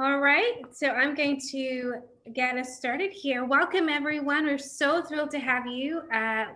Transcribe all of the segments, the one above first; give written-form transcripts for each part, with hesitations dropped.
All right, so I'm going to get us started here. Welcome, everyone. We're so thrilled to have you.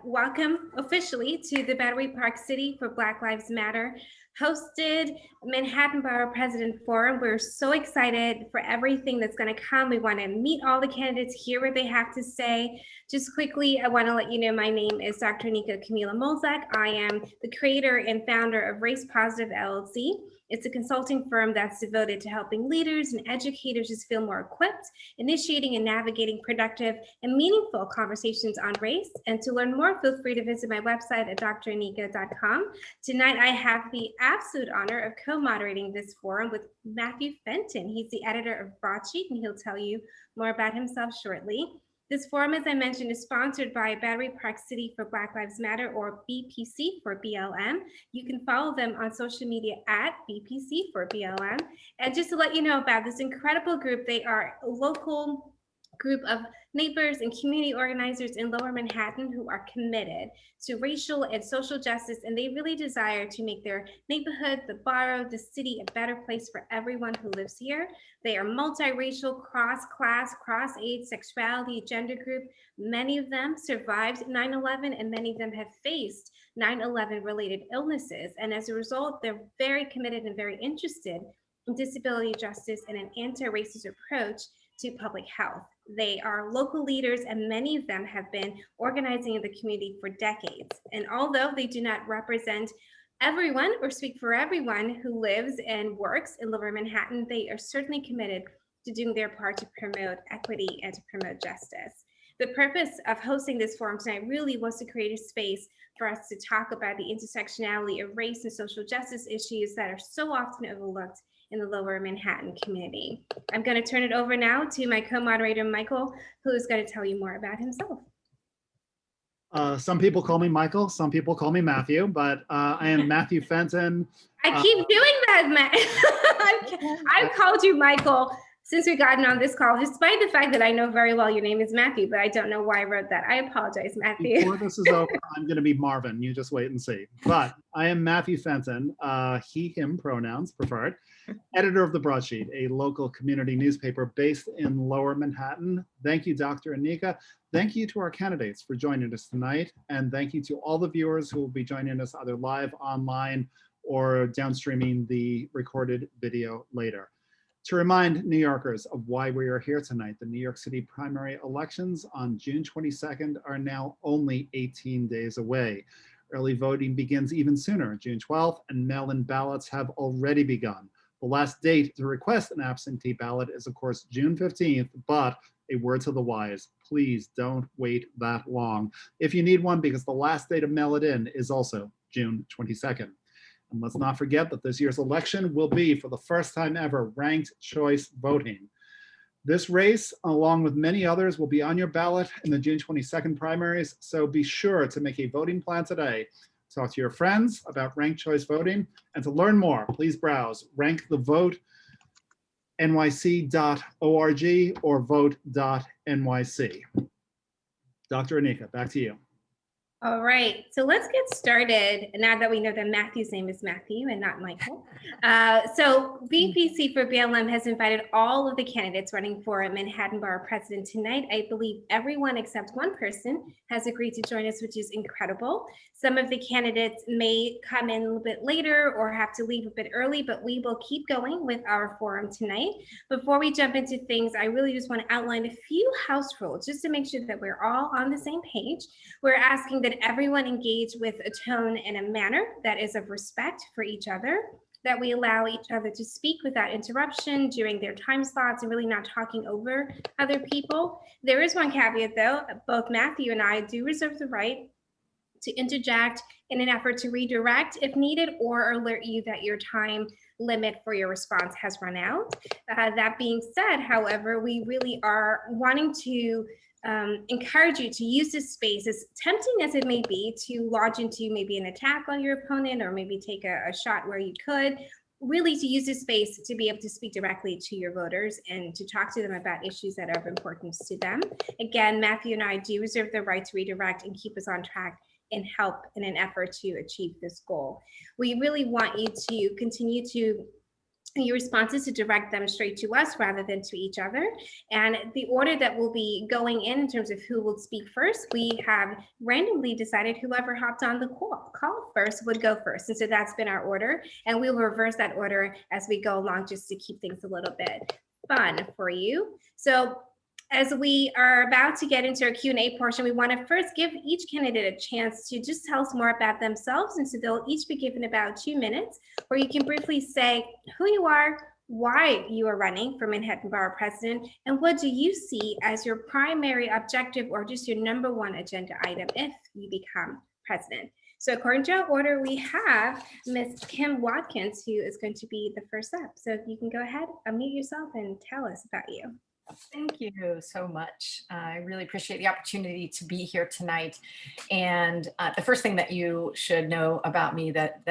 Welcome officially to the Battery Park City for Black Lives Matter hosted Manhattan Borough President Forum. We're so excited for everything that's going to come. We want to meet all the candidates, hear what they have to say. Just quickly, I want to let you know my name is Dr. Nika Camila Molzak. I am the creator and founder of Race Positive LLC. It's a consulting firm that's devoted to helping leaders and educators just feel more equipped, initiating and navigating productive and meaningful conversations on race. And to learn more, feel free to visit my website at dranika.com. Tonight, I have the absolute honor of co-moderating this forum with Matthew Fenton. He's the editor of Broadsheet, and he'll tell you more about himself shortly. This forum, as I mentioned, is sponsored by Battery Park City for Black Lives Matter, or BPC4BLM. You can follow them on social media at BPC4BLM. And just to let you know about this incredible group, they are a local group of neighbors and community organizers in Lower Manhattan who are committed to racial and social justice, and they really desire to make their neighborhood, the borough, the city a better place for everyone who lives here. They are multiracial, cross-class, cross-age, sexuality, gender group. Many of them survived 9/11, and many of them have faced 9/11 related illnesses. And as a result, they're very committed and very interested in disability justice and an anti-racist approach to public health. They are local leaders, and many of them have been organizing in the community for decades. And although they do not represent everyone or speak for everyone who lives and works in Lower Manhattan, they are certainly committed to doing their part to promote equity and to promote justice. The purpose of hosting this forum tonight really was to create a space for us to talk about the intersectionality of race and social justice issues that are so often overlooked in the Lower Manhattan community. I'm going to turn it over now to my co-moderator, Michael, who is going to tell you more about himself. Some people call me Michael, some people call me Matthew, but I am Matthew Fenton. I keep doing that, Matt. I've called you Michael since we gotten on this call, despite the fact that I know very well your name is Matthew, but I don't know why I wrote that. I apologize, Matthew. Before this is over, I'm going to be Marvin. You just wait and see. But I am Matthew Fenton, he, him pronouns preferred, editor of the Broadsheet, a local community newspaper based in Lower Manhattan. Thank you, Dr. Anika. Thank you to our candidates for joining us tonight. And thank you to all the viewers who will be joining us either live, online, or downstreaming the recorded video later. To remind New Yorkers of why we are here tonight, the New York City primary elections on June 22nd are now only 18 days away. Early voting begins even sooner, June 12th, and mail-in ballots have already begun. The last date to request an absentee ballot is, of course, June 15th, but a word to the wise, please don't wait that long if you need one, because the last day to mail it in is also June 22nd. And let's not forget that this year's election will be, for the first time ever, ranked choice voting. This race, along with many others, will be on your ballot in the June 22nd primaries, so be sure to make a voting plan today. Talk to your friends about ranked choice voting, and to learn more, please browse rankthevote.nyc.org or vote.nyc. Dr. Anika, back to you. All right, so let's get started now that we know that Matthew's name is Matthew and not Michael. So BPC4BLM has invited all of the candidates running for Manhattan Borough President tonight. I believe everyone except one person has agreed to join us, which is incredible. Some of the candidates may come in a little bit later or have to leave a bit early, but we will keep going with our forum tonight. Before we jump into things, I really just want to outline a few house rules just to make sure that we're all on the same page. We're asking that everyone engage with a tone and a manner that is of respect for each other, that we allow each other to speak without interruption during their time slots and really not talking over other people. There is one caveat though, both Matthew and I do reserve the right to interject in an effort to redirect if needed or alert you that your time limit for your response has run out. That being said, however, we really are wanting to encourage you to use this space, as tempting as it may be, to launch into maybe an attack on your opponent or maybe take a shot where you could, really to use this space to be able to speak directly to your voters and to talk to them about issues that are of importance to them. Again, Matthew and I do reserve the right to redirect and keep us on track and help in an effort to achieve this goal. We really want you to continue to your response is to direct them straight to us rather than to each other. And the order that will be going in terms of who will speak first, we have randomly decided whoever hopped on the call first would go first. And so that's been our order. And we will reverse that order as we go along just to keep things a little bit fun for you. So as we are about to get into our Q&A portion, we want to first give each candidate a chance to just tell us more about themselves. And so they'll each be given about 2 minutes, where you can briefly say who you are, why you are running for Manhattan Borough President, and what do you see as your primary objective or just your number one agenda item if you become president. So according to our order, we have Ms. Kim Watkins, who is going to be the first up. So if you can go ahead, unmute yourself and tell us about you. Thank you so much. I really appreciate the opportunity to be here tonight. And the first thing that you should know about me that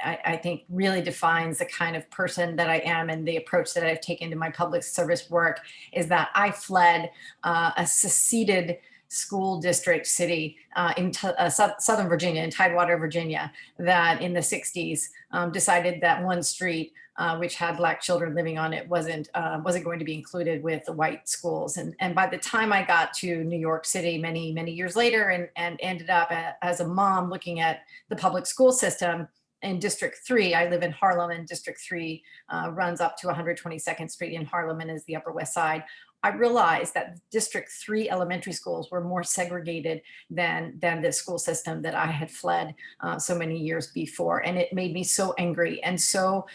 I think really defines the kind of person that I am and the approach that I've taken to my public service work is that I fled a seceded school district city in Southern Virginia, in Tidewater, Virginia, that in the 60s decided that one street which had Black children living on it wasn't going to be included with the white schools. And by the time I got to New York City many, many years later and ended up as a mom looking at the public school system in District 3, I live in Harlem, and District 3 runs up to 122nd Street in Harlem and is the Upper West Side. I realized that District 3 elementary schools were more segregated than the school system that I had fled so many years before. And it made me so angry and so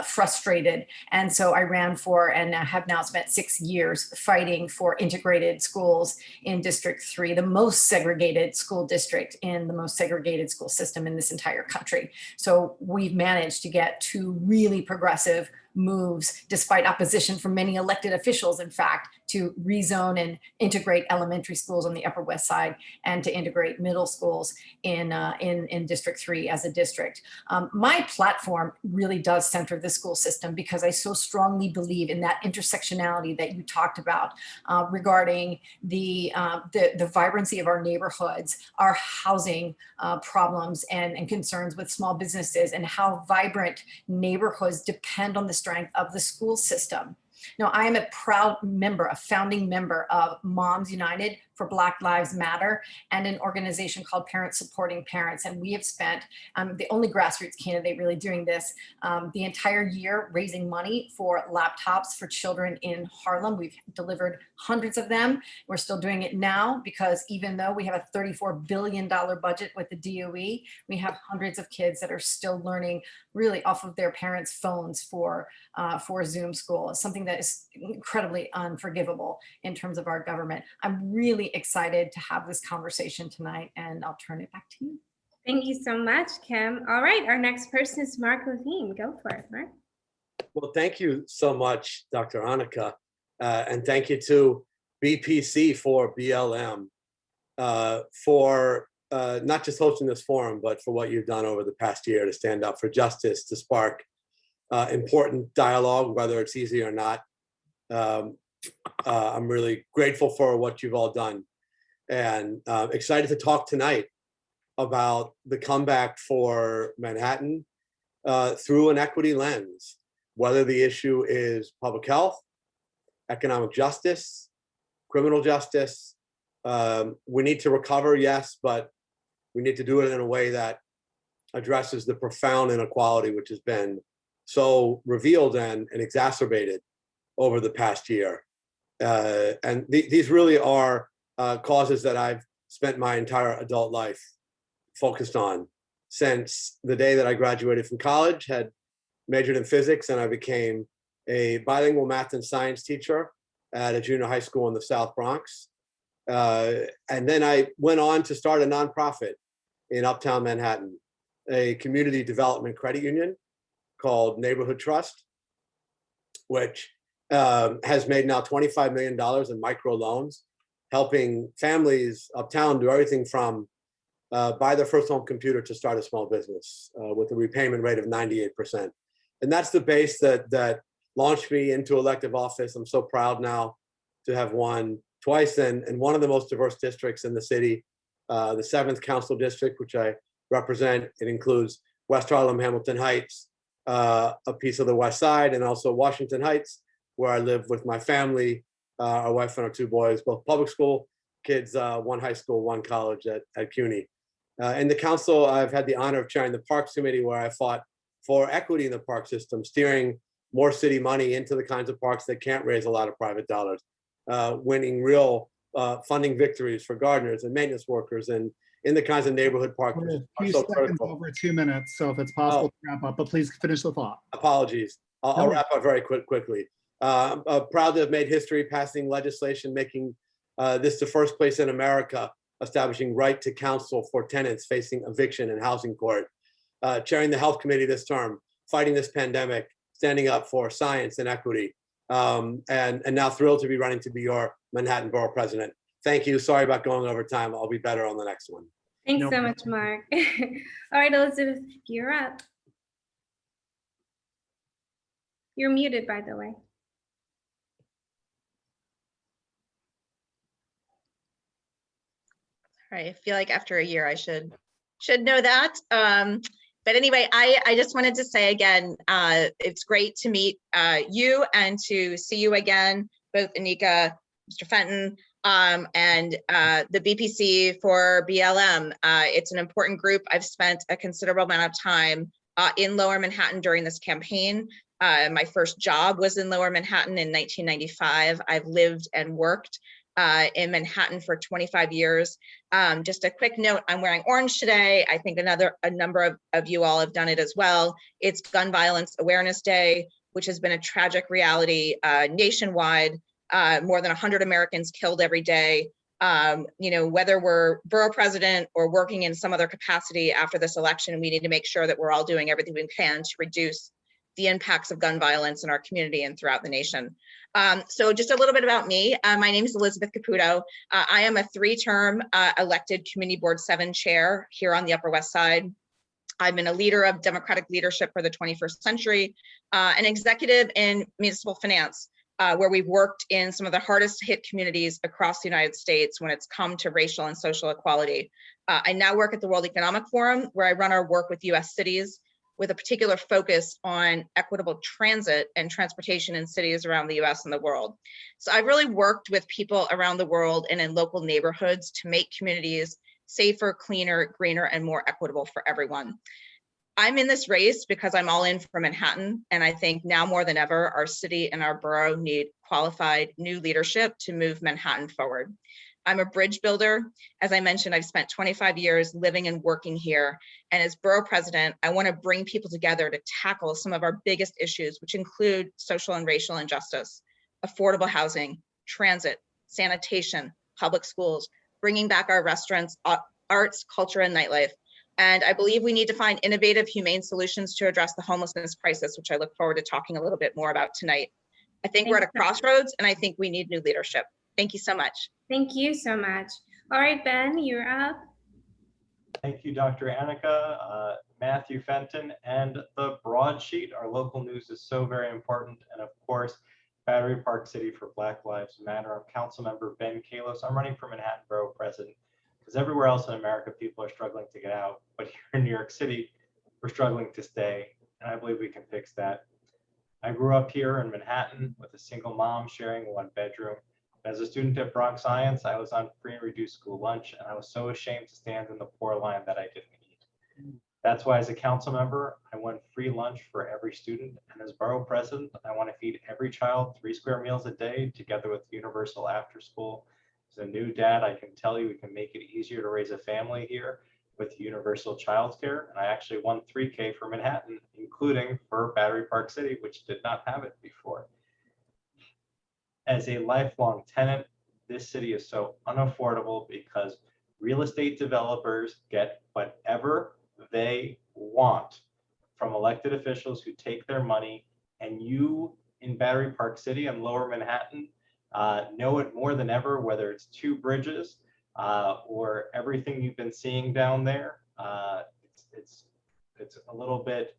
frustrated. And so I ran for and have now spent 6 years fighting for integrated schools in District 3, the most segregated school district in the most segregated school system in this entire country. So we've managed to get 2 really progressive moves, despite opposition from many elected officials, in fact, to rezone and integrate elementary schools on the Upper West Side and to integrate middle schools in District 3 as a district. My platform really does center the school system because I so strongly believe in that intersectionality that you talked about regarding the vibrancy of our neighborhoods, our housing problems and concerns with small businesses, and how vibrant neighborhoods depend on the strength of the school system. Now, I am a proud member, a founding member of Moms United for Black Lives Matter and an organization called Parents Supporting Parents. And we have spent, the only grassroots candidate really doing this, the entire year raising money for laptops for children in Harlem. We've delivered hundreds of them. We're still doing it now because even though we have a $34 billion budget with the DOE, we have hundreds of kids that are still learning really off of their parents' phones for Zoom school. It's something that is incredibly unforgivable in terms of our government. I'm really excited to have this conversation tonight, and I'll turn it back to you. Thank you so much, Kim. All right, our next person is Mark Levine. Go for it, Mark. Well, thank you so much, Dr. Annika, and thank you to BPC4BLM for not just hosting this forum, but for what you've done over the past year to stand up for justice, to spark important dialogue, whether it's easy or not. I'm really grateful for what you've all done, and excited to talk tonight about the comeback for Manhattan through an equity lens, whether the issue is public health, economic justice, criminal justice. We need to recover, yes, but we need to do it in a way that addresses the profound inequality which has been so revealed and exacerbated over the past year. And these really are causes that I've spent my entire adult life focused on since the day that I graduated from college, had majored in physics, and I became a bilingual math and science teacher at a junior high school in the South Bronx. And then I went on to start a nonprofit in Uptown Manhattan, a community development credit union called Neighborhood Trust, which has made now $25 million in micro loans, helping families uptown do everything from buy their first home computer to start a small business with a repayment rate of 98%. And that's the base that launched me into elective office. I'm so proud now to have won twice in one of the most diverse districts in the city, the 7th Council District, which I represent. It includes West Harlem, Hamilton Heights, a piece of the West Side, and also Washington Heights, where I live with my family, our wife and our two boys, both public school kids, one high school, one college at CUNY. In the council, I've had the honor of chairing the Parks Committee, where I fought for equity in the park system, steering more city money into the kinds of parks that can't raise a lot of private dollars, winning real funding victories for gardeners and maintenance workers, and in the kinds of neighborhood parks We're which a are few so seconds critical. over 2 minutes, so if it's possible to wrap up, but please finish the thought. Apologies. I'll No. wrap up very quickly. I'm proud to have made history passing legislation making this the first place in America establishing right to counsel for tenants facing eviction in housing court. Chairing the Health Committee this term, fighting this pandemic, standing up for science and equity, and now thrilled to be running to be your Manhattan Borough President. Thank you. Sorry about going over time. I'll be better on the next one. Thanks No so much, Mark. All right, Elizabeth, you're up. You're muted, by the way. All right, I feel like after a year I should know that. But anyway, I just wanted to say again, it's great to meet you and to see you again, both Anika, Mr. Fenton, and the BPC4BLM. It's an important group. I've spent a considerable amount of time in Lower Manhattan during this campaign. My first job was in Lower Manhattan in 1995. I've lived and worked in Manhattan for 25 years. Just a quick note, I'm wearing orange today. I think a number of you all have done it as well. It's Gun Violence Awareness Day, which has been a tragic reality nationwide. More than 100 Americans killed every day. Whether we're borough president or working in some other capacity after this election, we need to make sure that we're all doing everything we can to reduce the impacts of gun violence in our community and throughout the nation. So just a little bit about me. My name is Elizabeth Caputo. I am a 3-term elected Community Board 7 chair here on the Upper West Side. I've been a leader of democratic leadership for the 21st century, an executive in municipal finance, where we've worked in some of the hardest hit communities across the United States when it's come to racial and social equality. I now work at the World Economic Forum, where I run our work with US cities, with a particular focus on equitable transit and transportation in cities around the US and the world. So I've really worked with people around the world and in local neighborhoods to make communities safer, cleaner, greener, and more equitable for everyone. I'm in this race because I'm all in for Manhattan, and I think now more than ever, our city and our borough need qualified new leadership to move Manhattan forward. I'm a bridge builder. As I mentioned, I've spent 25 years living and working here. And as borough president, I want to bring people together to tackle some of our biggest issues, which include social and racial injustice, affordable housing, transit, sanitation, public schools, bringing back our restaurants, arts, culture, and nightlife. And I believe we need to find innovative, humane solutions to address the homelessness crisis, which I look forward to talking a little bit more about tonight. I think we're at a crossroads, and I think we need new leadership. Thank you so much. Thank you so much. All right, Ben, you're up. Thank you, Dr. Anika, Matthew Fenton, and the broadsheet. Our local news is so very important. And of course, Battery Park City for Black Lives Matter. I'm Councilmember Ben Kalos. I'm running for Manhattan Borough President because everywhere else in America, people are struggling to get out. But here in New York City, we're struggling to stay. And I believe we can fix that. I grew up here in Manhattan with a single mom sharing one bedroom. As a student at Bronx Science, I was on free and reduced school lunch, and I was so ashamed to stand in the poor line that I didn't eat. That's why as a council member, I want free lunch for every student. And as borough president, I want to feed every child 3 square meals a day together with universal after school. As a new dad, I can tell you we can make it easier to raise a family here with universal childcare. And I actually won 3K for Manhattan, including for Battery Park City, which did not have it before. As a lifelong tenant, this city is so unaffordable because real estate developers get whatever they want from elected officials who take their money, and you in Battery Park City and Lower Manhattan know it more than ever, whether it's 2 bridges or everything you've been seeing down there. It's a little bit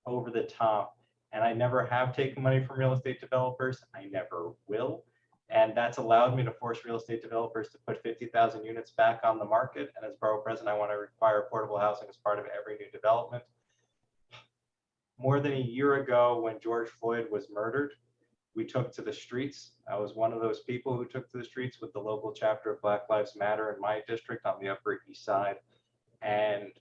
over the top. And I never have taken money from real estate developers. I never will. And that's allowed me to force real estate developers to put 50,000 units back on the market. And as borough president, I want to require affordable housing as part of every new development. more than a year ago when George Floyd was murdered, we took to the streets. I was one of those people who took to the streets with the local chapter of Black Lives Matter in my district on the Upper East Side. And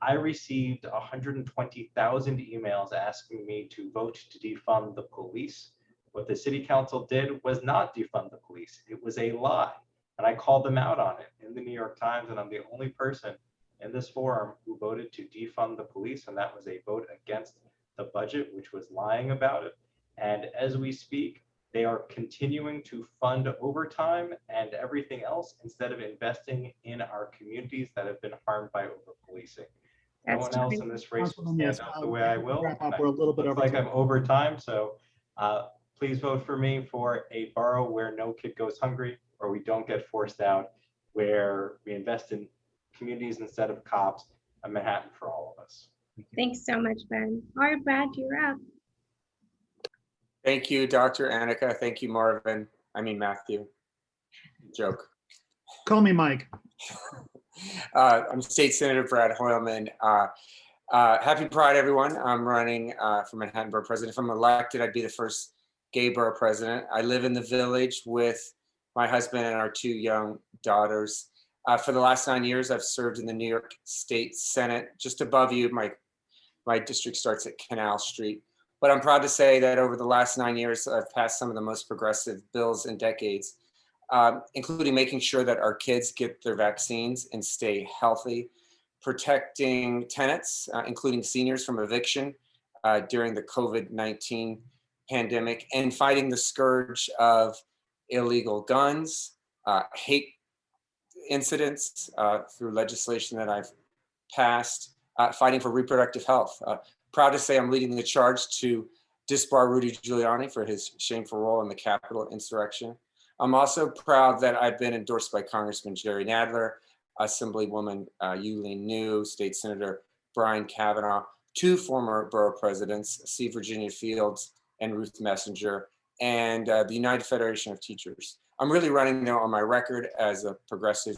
I received 120,000 emails asking me to vote to defund the police. What the city council did was not defund the police. It was a lie. And I called them out on it in the New York Times, and I'm the only person in this forum who voted to defund the police, and that was a vote against the budget, which was lying about it. And as we speak, they are continuing to fund overtime and everything else instead of investing in our communities that have been harmed by over-policing. No one else in this race will Councilman, yes, stand up the way I will. wrap up. We're a little bit Looks over like time. I'm over time, so please vote for me for a borough where no kid goes hungry, where we don't get forced out, where we invest in communities instead of cops, a Manhattan for all of us. Thanks so much, Ben. All right, Brad, you're up. Thank you, Dr. Annika. Thank you, Marvin. I mean, Matthew. Joke. Call me Mike. I'm State Senator Brad Hoylman. Happy Pride, everyone. I'm running for Manhattan Borough President. If I'm elected, I'd be the first gay borough president. I live in the Village with my husband and our 2 young daughters. For the last 9 years, I've served in the New York State Senate. Just above you, my district starts at Canal Street. But I'm proud to say that over the last 9 years, I've passed some of the most progressive bills in decades, including making sure that our kids get their vaccines and stay healthy, protecting tenants, including seniors from eviction during the COVID-19 pandemic, and fighting the scourge of illegal guns, hate incidents through legislation that I've passed, fighting for reproductive health. Proud to say I'm leading the charge to disbar Rudy Giuliani for his shameful role in the Capitol insurrection. I'm also proud that I've been endorsed by Congressman Jerry Nadler, Assemblywoman Yuleen New, State Senator Brian Kavanaugh, 2 former borough presidents, C. Virginia Fields and Ruth Messenger, and the United Federation of Teachers. I'm really running now on my record as a progressive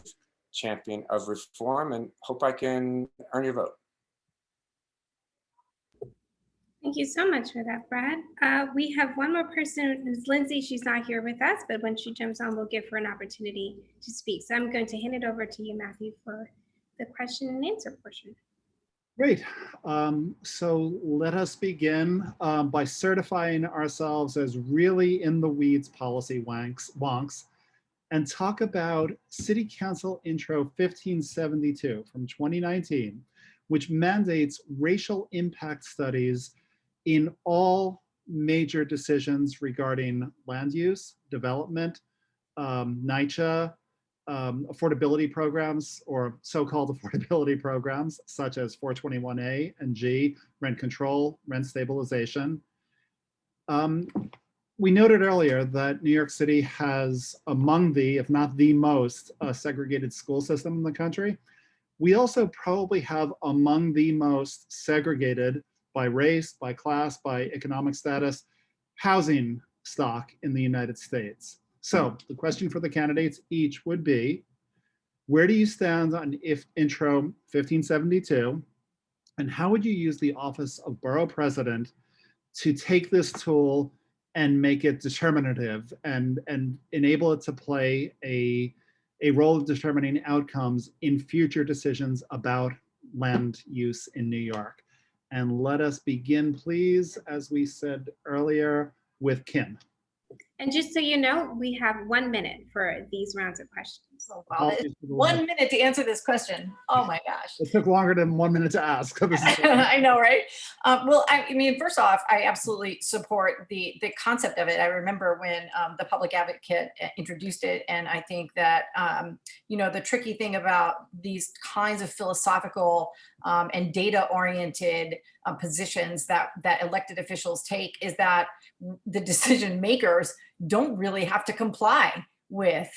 champion of reform and hope I can earn your vote. Thank you so much for that, Brad. We have one more person, who's Lindsay. She's not here with us, but when she jumps on, we'll give her an opportunity to speak. So I'm going to hand it over to you, Matthew, for the question and answer portion. Great. So let us begin by certifying ourselves as really in the weeds policy wonks and talk about City Council Intro 1572 from 2019, which mandates racial impact studies in all major decisions regarding land use, development, NYCHA, affordability programs or so-called affordability programs such as 421A and G, rent control, rent stabilization. We noted earlier that New York City has among the, if not the most, segregated school system in the country. We also probably have among the most segregated by race, by class, by economic status, housing stock in the United States. So the question for the candidates each would be, where do you stand on Intro 1572? And how would you use the office of Borough President to take this tool and make it determinative and enable it to play a role of determining outcomes in future decisions about land use in New York? And let us begin, please, as we said earlier, with Kim. And just so you know, we have 1 minute for these rounds of questions. Oh, wow. Apologies for the 1 minute to answer this question. Oh my gosh. It took longer than 1 minute to ask. This is- I know, right? Well, I mean, first off, I absolutely support the concept of it. I remember when the public advocate introduced it, and I think that the tricky thing about these kinds of philosophical and data-oriented positions that elected officials take is that the decision makers don't really have to comply with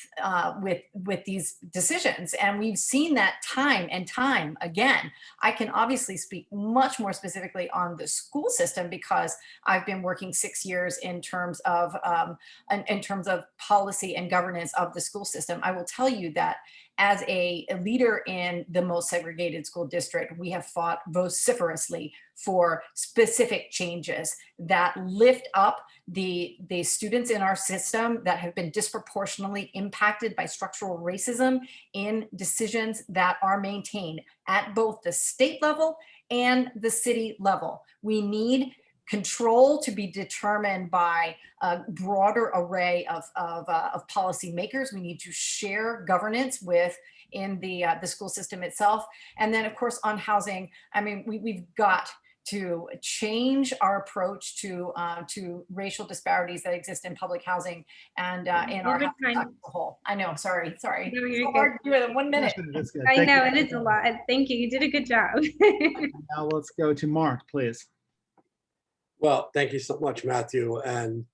these decisions. And we've seen that time and time again. I can obviously speak much more specifically on the school system because I've been working 6 years in terms of policy and governance of the school system. I will tell you that as a leader in the most segregated school district, we have fought vociferously for specific changes that lift up the students in our system that have been disproportionately impacted by structural racism in decisions that are maintained at both the state level and the city level. We need control to be determined by a broader array of policymakers. We need to share governance in the school system itself. And then of course on housing, I mean, we've got to change our approach to racial disparities that exist in public housing and in our housing stock as a whole. I know, sorry. No, you're So hard to do it in 1 minute. That's good. I Thank know, you. and it's a lot. Thank you. You did a good job. Now let's go to Mark, please. Well, thank you so much, Matthew. And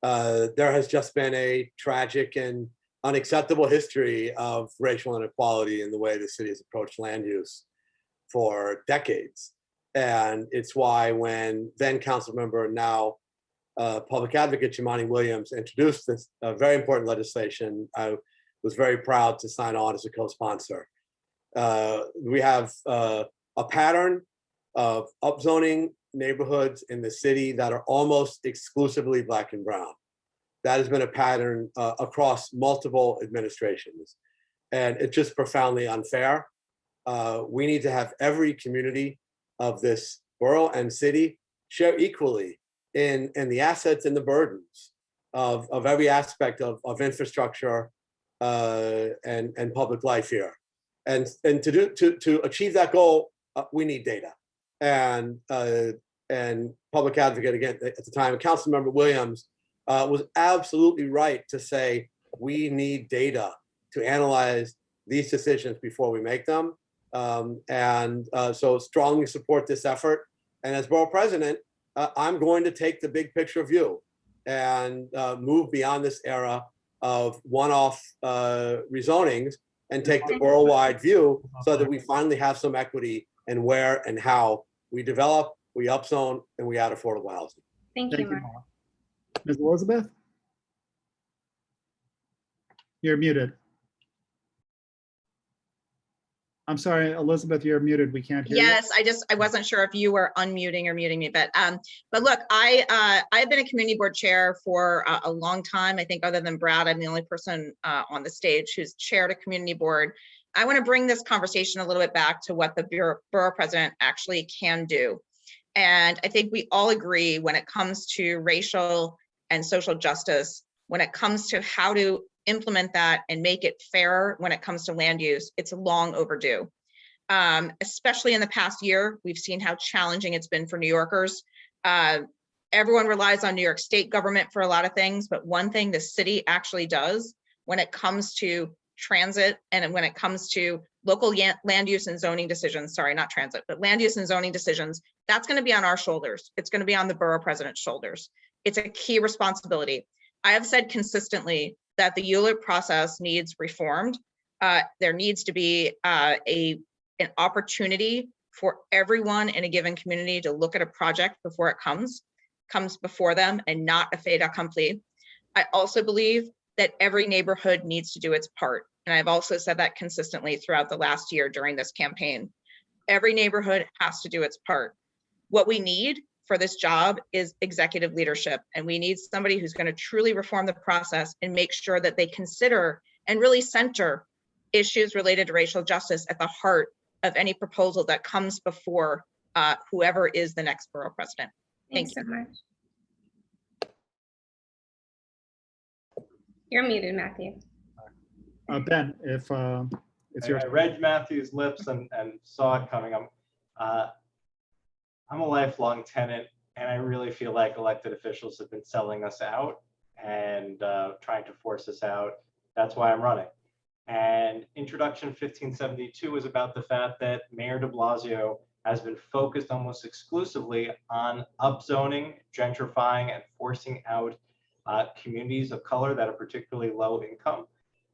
there has just been a tragic and unacceptable history of racial inequality in the way the city has approached land use for decades. And it's why when then council member, now public advocate Jumaane Williams introduced this very important legislation, I was very proud to sign on as a co-sponsor. We have a pattern of upzoning neighborhoods in the city that are almost exclusively Black and brown. That has been a pattern across multiple administrations, and it's just profoundly unfair. We need to have every community of this borough and city share equally in the assets and the burdens of every aspect of infrastructure and public life here. And to achieve that goal, we need data. And public advocate, again, at the time, Councilmember Williams was absolutely right to say, we need data to analyze these decisions before we make them. So strongly support this effort. And as borough president, I'm going to take the big picture view and move beyond this era of one-off rezonings and take the borough-wide view so that we finally have some equity in where and how we develop, we upzone, and we add affordable housing. Thank you, Mark. Mark. Ms. Elizabeth? You're muted. I'm sorry, Elizabeth, you're muted. We can't hear you. Yes, I wasn't sure if you were unmuting or muting me, but look, I've been a community board chair for a long time. I think other than Brad, I'm the only person on the stage who's chaired a community board. I want to bring this conversation a little bit back to what the borough president actually can do. And I think we all agree when it comes to racial and social justice, when it comes to how to implement that and make it fair when it comes to land use, it's long overdue. Especially in the past year, we've seen how challenging it's been for New Yorkers. Everyone relies on New York State government for a lot of things, but one thing the city actually does when it comes to transit and when it comes to local land use and zoning decisions, sorry, not transit, but land use and zoning decisions, that's going to be on our shoulders. It's going to be on the borough president's shoulders. It's a key responsibility. I have said consistently that the ULIP process needs reformed. There needs to be an opportunity for everyone in a given community to look at a project before it comes before them and not a fait accompli. I also believe that every neighborhood needs to do its part. And I've also said that consistently throughout the last year during this campaign. Every neighborhood has to do its part. What we need for this job is executive leadership. And we need somebody who's going to truly reform the process and make sure that they consider and really center issues related to racial justice at the heart of any proposal that comes before whoever is the next borough president. Thanks so much. You're muted, Matthew. Ben, if it's your I read Matthew's lips and saw it coming. I'm a lifelong tenant, and I really feel like elected officials have been selling us out and trying to force us out. That's why I'm running. And Introduction 1572 is about the fact that Mayor de Blasio has been focused almost exclusively on upzoning, gentrifying, and forcing out communities of color that are particularly low income.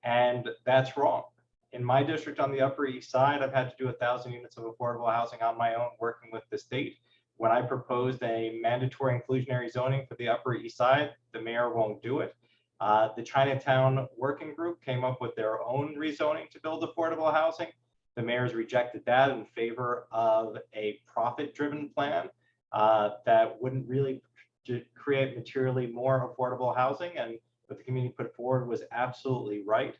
And that's wrong. In my district on the Upper East Side, I've had to do 1,000 units of affordable housing on my own working with the state. When I proposed a mandatory inclusionary zoning for the Upper East Side, the mayor won't do it. The Chinatown Working Group came up with their own rezoning to build affordable housing. The mayors rejected that in favor of a profit-driven plan that wouldn't really create materially more affordable housing. And what the community put forward was absolutely right.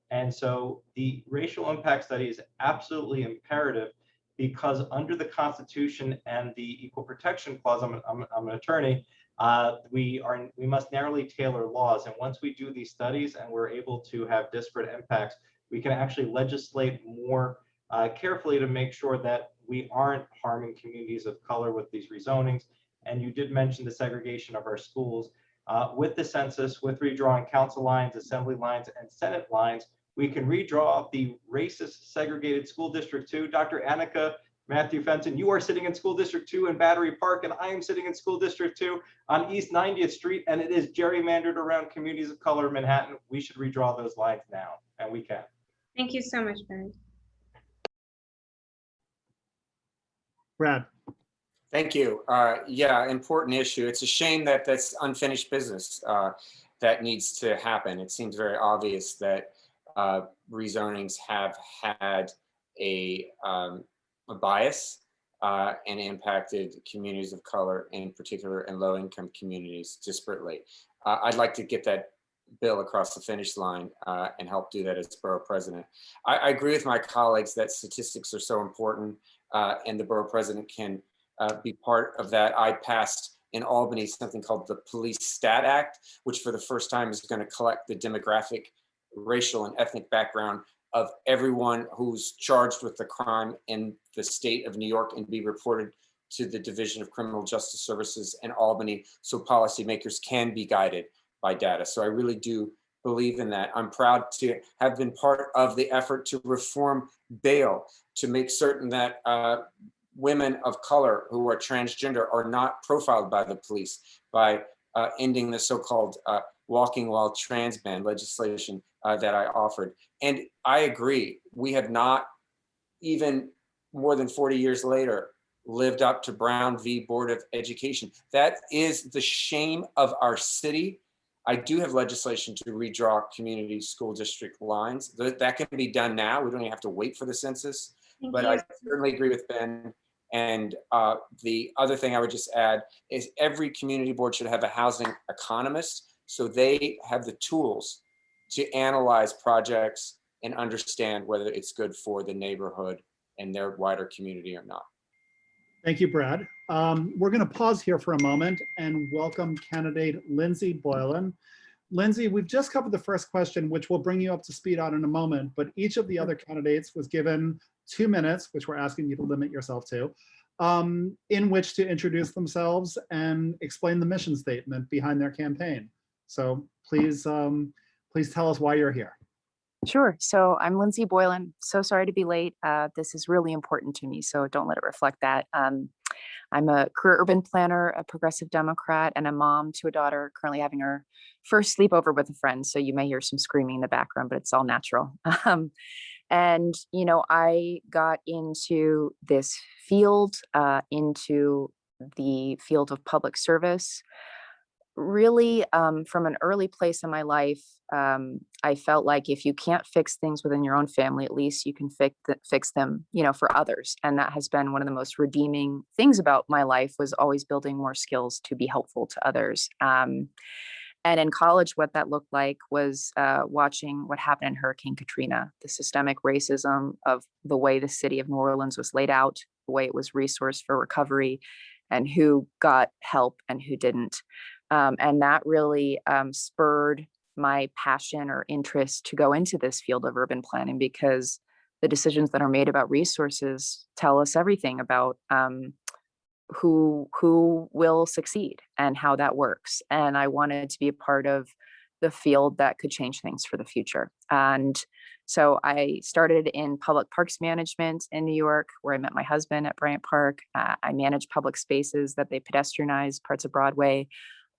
And so the racial impact study is absolutely imperative, because under the Constitution and the Equal Protection Clause, I'm an attorney, we must narrowly tailor laws. And once we do these studies and we're able to have disparate impacts, we can actually legislate more carefully to make sure that we aren't harming communities of color with these rezonings. And you did mention the segregation of our schools. With the census, with redrawing council lines, assembly lines, and Senate lines, we can redraw the racist segregated school district 2. Dr. Annika, Matthew Fenton, you are sitting in school district 2 in Battery Park, and I am sitting in school district 2 on East 90th Street, and it is gerrymandered around communities of color in Manhattan. We should redraw those lines now, and we can. Thank you so much, Ben. Brad. Thank you. Yeah, important issue. It's a shame that that's unfinished business that needs to happen. It seems very obvious that rezonings have had a bias and impacted communities of color, in particular, and low-income communities disparately. I'd like to get that bill across the finish line and help do that as borough president. I agree with my colleagues that statistics are so important, and the borough president can be part of that. I passed in Albany something called the Police Stat Act, which for the first time is going to collect the demographic, racial, and ethnic background of everyone who's charged with the crime in the state of New York and be reported to the Division of Criminal Justice Services in Albany, so policymakers can be guided by data. So I really do believe in that. I'm proud to have been part of the effort to reform bail, to make certain that women of color who are transgender are not profiled by the police, by ending the so-called walking while trans ban legislation that I offered. And I agree, we have not, even more than 40 years later, lived up to Brown v. Board of Education. That is the shame of our city. I do have legislation to redraw community school district lines. That can be done now. We don't even have to wait for the census. But I certainly agree with Ben. And the other thing I would just add is every community board should have a housing economist, so they have the tools to analyze projects and understand whether it's good for the neighborhood and their wider community or not. Thank you, Brad. We're going to pause here for a moment and welcome candidate Lindsay Boylan. Lindsay, we've just covered the first question, which we'll bring you up to speed on in a moment, but each of the other candidates was given 2 minutes, which we're asking you to limit yourself to, in which to introduce themselves and explain the mission statement behind their campaign. So please, please tell us why you're here. Sure. So I'm Lindsay Boylan. So sorry to be late. This is really important to me, so don't let it reflect that. I'm a career urban planner, a progressive Democrat, and a mom to a daughter currently having her first sleepover with a friend. So you may hear some screaming in the background, but it's all natural. And, you know, I got into this field, into the field of public service, really from an early place in my life. I felt like if you can't fix things within your own family, at least you can fix them, you know, for others. And that has been one of the most redeeming things about my life, was always building more skills to be helpful to others. And in college, what that looked like was watching what happened in Hurricane Katrina, the systemic racism of the way the city of New Orleans was laid out, the way it was resourced for recovery, and who got help and who didn't. And that really spurred my passion or interest to go into this field of urban planning, because the decisions that are made about resources tell us everything about who will succeed and how that works. And I wanted to be a part of the field that could change things for the future. And so I started in public parks management in New York, where I met my husband at Bryant Park. I managed public spaces that they pedestrianized, parts of Broadway,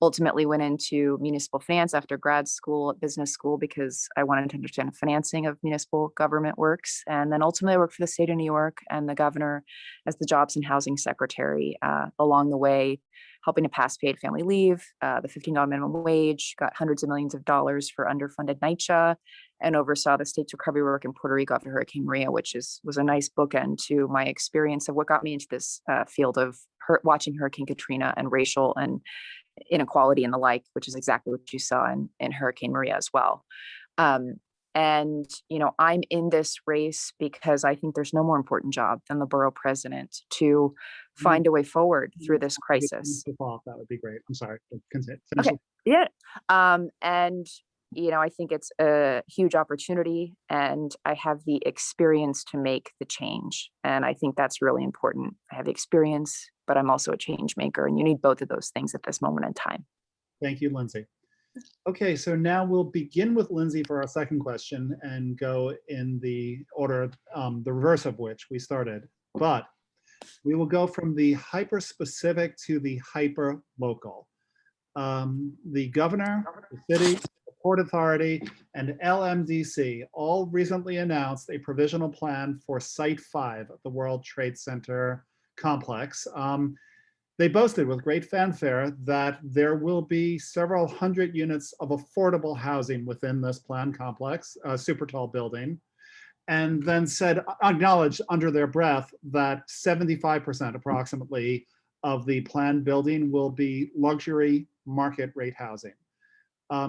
ultimately went into municipal finance after grad school at business school because I wanted to understand the financing of municipal government works. And then ultimately I worked for the state of New York and the governor as the jobs and housing secretary, along the way, helping to pass paid family leave, the $15 minimum wage, got hundreds of millions of dollars for underfunded NYCHA, and oversaw the state's recovery work in Puerto Rico after Hurricane Maria, which was a nice bookend to my experience of what got me into this field of watching Hurricane Katrina and racial and inequality and the like, which is exactly what you saw in Hurricane Maria as well. And, I'm in this race because I think there's no more important job than the borough president to find a way forward through this crisis. That would be great. I'm sorry. Finish. Okay. Yeah. And, I think it's a huge opportunity and I have the experience to make the change. And I think that's really important. I have the experience, but I'm also a change maker, and you need both of those things at this moment in time. Thank you, Lindsay. Okay, so now we'll begin with Lindsay for our second question and go in the order, the reverse of which we started. But we will go from the hyper specific to the hyper local. The governor, the city, the Port Authority, and LMDC all recently announced a provisional plan for Site 5 of the World Trade Center complex. They boasted with great fanfare that there will be several hundred units of affordable housing within this planned complex, a super tall building, and then acknowledged under their breath that 75% approximately of the planned building will be luxury market rate housing.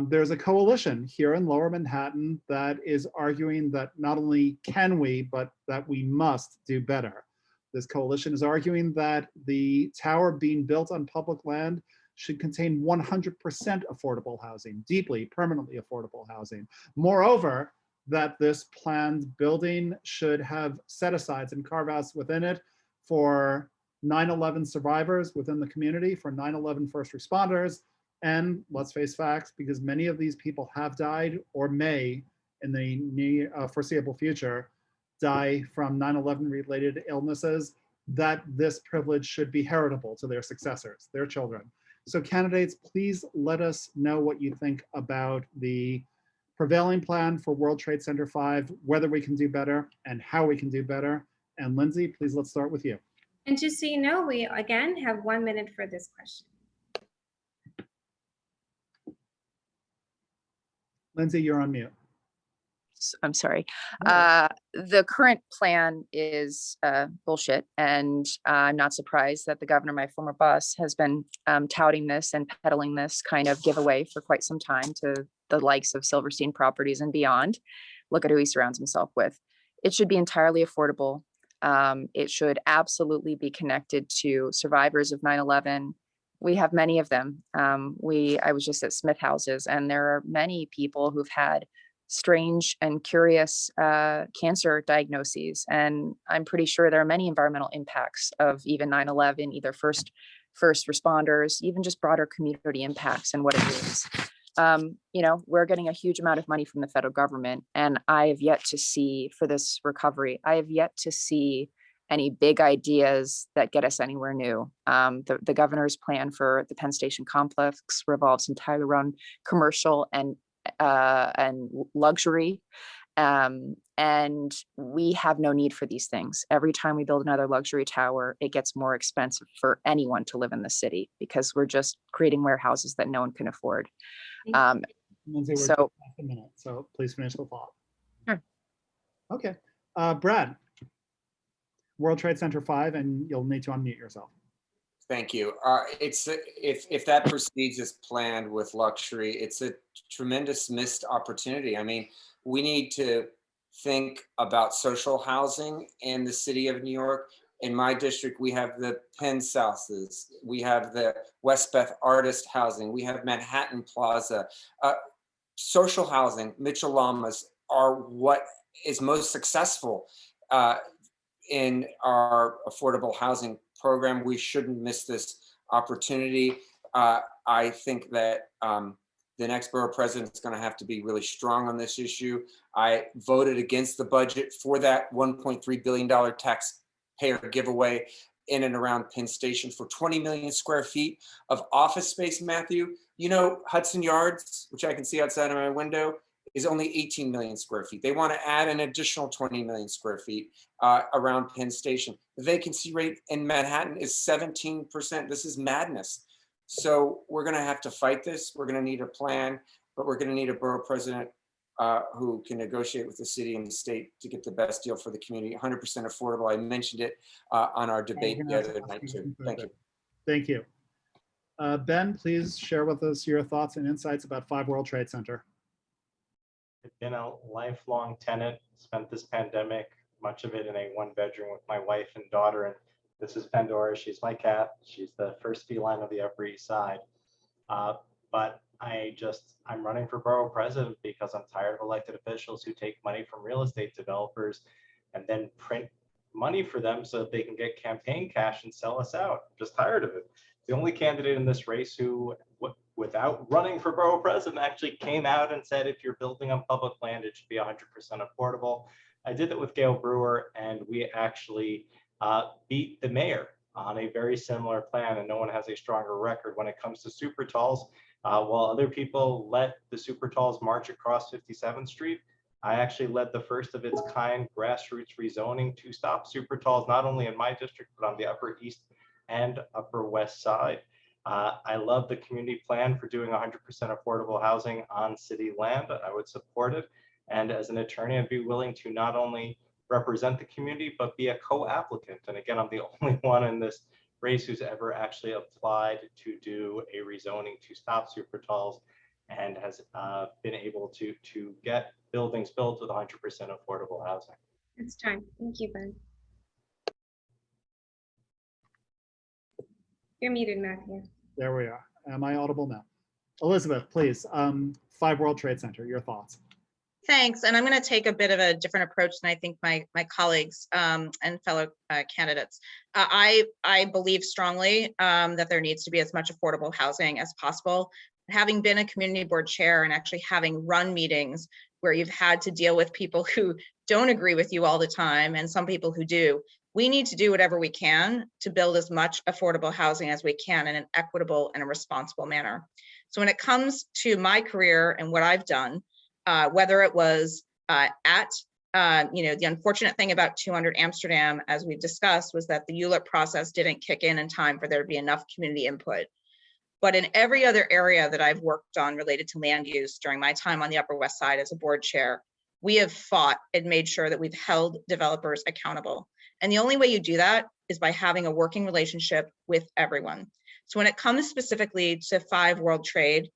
There's a coalition here in Lower Manhattan that is arguing that not only can we, but that we must do better. This coalition is arguing that the tower being built on public land should contain 100% affordable housing, deeply, permanently affordable housing. Moreover, that this planned building should have set-asides and carve-outs within it for 9/11 survivors within the community, for 9/11 first responders, and let's face facts, because many of these people have died or may, in the near foreseeable future, die from 9/11 related illnesses, that this privilege should be heritable to their successors, their children. So candidates, please let us know what you think about the prevailing plan for World Trade Center 5, whether we can do better and how we can do better. And Lindsay, please, let's start with you. And just so you know, we again have 1 minute for this question. Lindsay, you're on mute. I'm sorry. The current plan is bullshit, and I'm not surprised that the governor, my former boss, has been touting this and peddling this kind of giveaway for quite some time to the likes of Silverstein Properties and beyond. Look at who he surrounds himself with. It should be entirely affordable. It should absolutely be connected to survivors of 9/11. We have many of them. I was just at Smith Houses, and there are many people who've had strange and curious cancer diagnoses. And I'm pretty sure there are many environmental impacts of even 9/11, either first responders, even just broader community impacts and what it means. We're getting a huge amount of money from the federal government, and I have yet to see, for this recovery, I have yet to see any big ideas that get us anywhere new. The governor's plan for the Penn Station complex revolves entirely around commercial and luxury. And we have no need for these things. Every time we build another luxury tower, it gets more expensive for anyone to live in the city because we're just creating warehouses that no one can afford. Lindsay, we're So- just half a minute, so please finish the thought. Sure. Okay, Brad, World Trade Center 5, and you'll need to unmute yourself. Thank you. If that proceeds as planned with luxury, it's a tremendous missed opportunity. I mean, we need to think about social housing in the city of New York. In my district, we have the Penn Souths, we have the West Beth Artist Housing, we have Manhattan Plaza. Social housing, Mitchell Lamas, are what is most successful in our affordable housing program. We shouldn't miss this opportunity. I think that the next borough president is going to have to be really strong on this issue. I voted against the budget for that $1.3 billion taxpayer giveaway. in and around Penn Station for 20 million square feet of office space, Matthew. You know, Hudson Yards, which I can see outside of my window, is only 18 million square feet. They want to add an additional 20 million square feet around Penn Station. The vacancy rate in Manhattan is 17%. This is madness. So we're going to have to fight this. We're going to need a plan, but we're going to need a borough president who can negotiate with the city and the state to get the best deal for the community. 100% affordable. I mentioned it on our debate the other night too. Thank you. Thank you. Ben, please share with us your thoughts and insights about 5 World Trade Center. I've been a lifelong tenant, spent this pandemic, much of it in a 1-bedroom with my wife and daughter. And this is Pandora. She's my cat. She's the first feline of the Upper East Side. But I'm running for borough president because I'm tired of elected officials who take money from real estate developers and then print money for them so that they can get campaign cash and sell us out. I'm just tired of it. The only candidate in this race who, without running for borough president, actually came out and said, if you're building on public land, it should be 100% affordable. I did that with Gail Brewer, and we actually beat the mayor on a very similar plan, and no one has a stronger record when it comes to super talls. While other people let the super talls march across 57th Street, I actually led the first of its kind grassroots rezoning to stop super talls, not only in my district, but on the Upper East and Upper West Side. I love the community plan for doing 100% affordable housing on city land. I would support it. And as an attorney, I'd be willing to not only represent the community, but be a co-applicant. And again, I'm the only one in this race who's ever actually applied to do a rezoning to stop super talls and has been able to get buildings built with 100% affordable housing. It's time. Thank you, Ben. You're muted, Matthew. There we are. Am I audible now? Elizabeth, please. 5 World Trade Center, your thoughts. Thanks. And I'm going to take a bit of a different approach than I think my colleagues and fellow candidates. I believe strongly that there needs to be as much affordable housing as possible. Having been a community board chair and actually having run meetings where you've had to deal with people who don't agree with you all the time and some people who do, we need to do whatever we can to build as much affordable housing as we can in an equitable and a responsible manner. So when it comes to my career and what I've done, whether it was the unfortunate thing about 200 Amsterdam, as we've discussed, was that the ULIP process didn't kick in time for there to be enough community input. But in every other area that I've worked on related to land use during my time on the Upper West Side as a board chair, we have fought and made sure that we've held developers accountable. And the only way you do that is by having a working relationship with everyone. So when it comes specifically to 5 World Trade,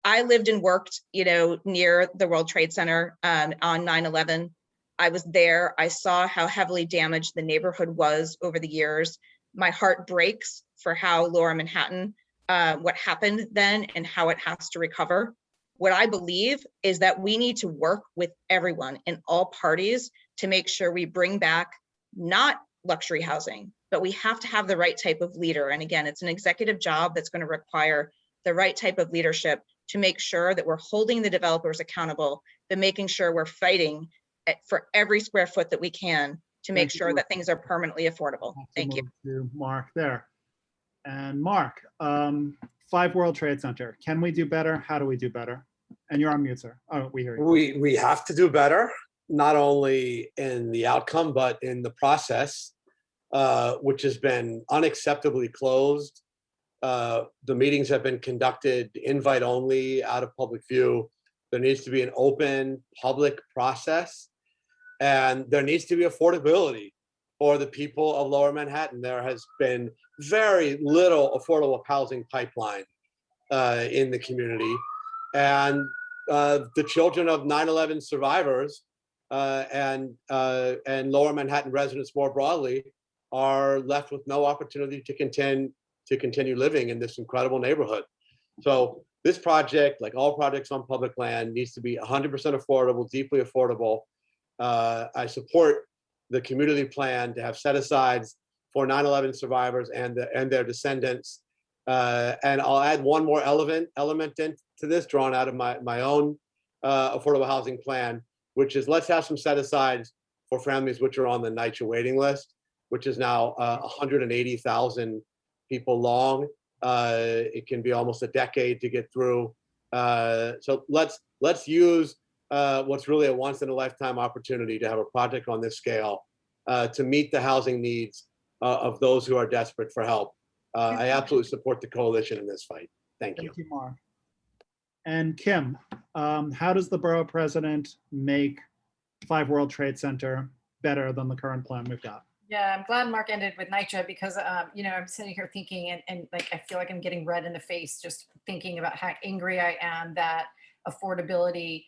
I lived and worked, near the World Trade Center on 9/11. I was there. I saw how heavily damaged the neighborhood was over the years. My heart breaks for how Lower Manhattan, what happened then and how it has to recover. What I believe is that we need to work with everyone in all parties to make sure we bring back not luxury housing, but we have to have the right type of leader. And again, it's an executive job that's going to require the right type of leadership to make sure that we're holding the developers accountable, but making sure we're fighting for every square foot that we can to make sure that things are permanently affordable. Thank you. To Mark there. And Mark, 5 World Trade Center. Can we do better? How do we do better? And you're on mute, sir. Oh, we hear you. We have to do better, not only in the outcome, but in the process, which has been unacceptably closed. The meetings have been conducted invite only, out of public view. There needs to be an open public process, and there needs to be affordability for the people of Lower Manhattan. There has been very little affordable housing pipeline in the community, and the children of 9/11 survivors and Lower Manhattan residents more broadly are left with no opportunity to continue living in this incredible neighborhood. So this project, like all projects on public land, needs to be 100% affordable, deeply affordable. I support the community plan to have set-asides for 9/11 survivors and their descendants. And I'll add one more element into this, drawn out of my own affordable housing plan, which is let's have some set-asides for families which are on the NYCHA waiting list. which is now 180,000 people long. It can be almost a decade to get through. So let's use what's really a once in a lifetime opportunity to have a project on this scale to meet the housing needs of those who are desperate for help. I absolutely support the coalition in this fight. Thank you. Thank you, Mark. And Kim, how does the borough president make 5 World Trade Center better than the current plan we've got? Yeah, I'm glad Mark ended with NYCHA because, you know, I'm sitting here thinking and like, I feel like I'm getting red in the face just thinking about how angry I am that affordability,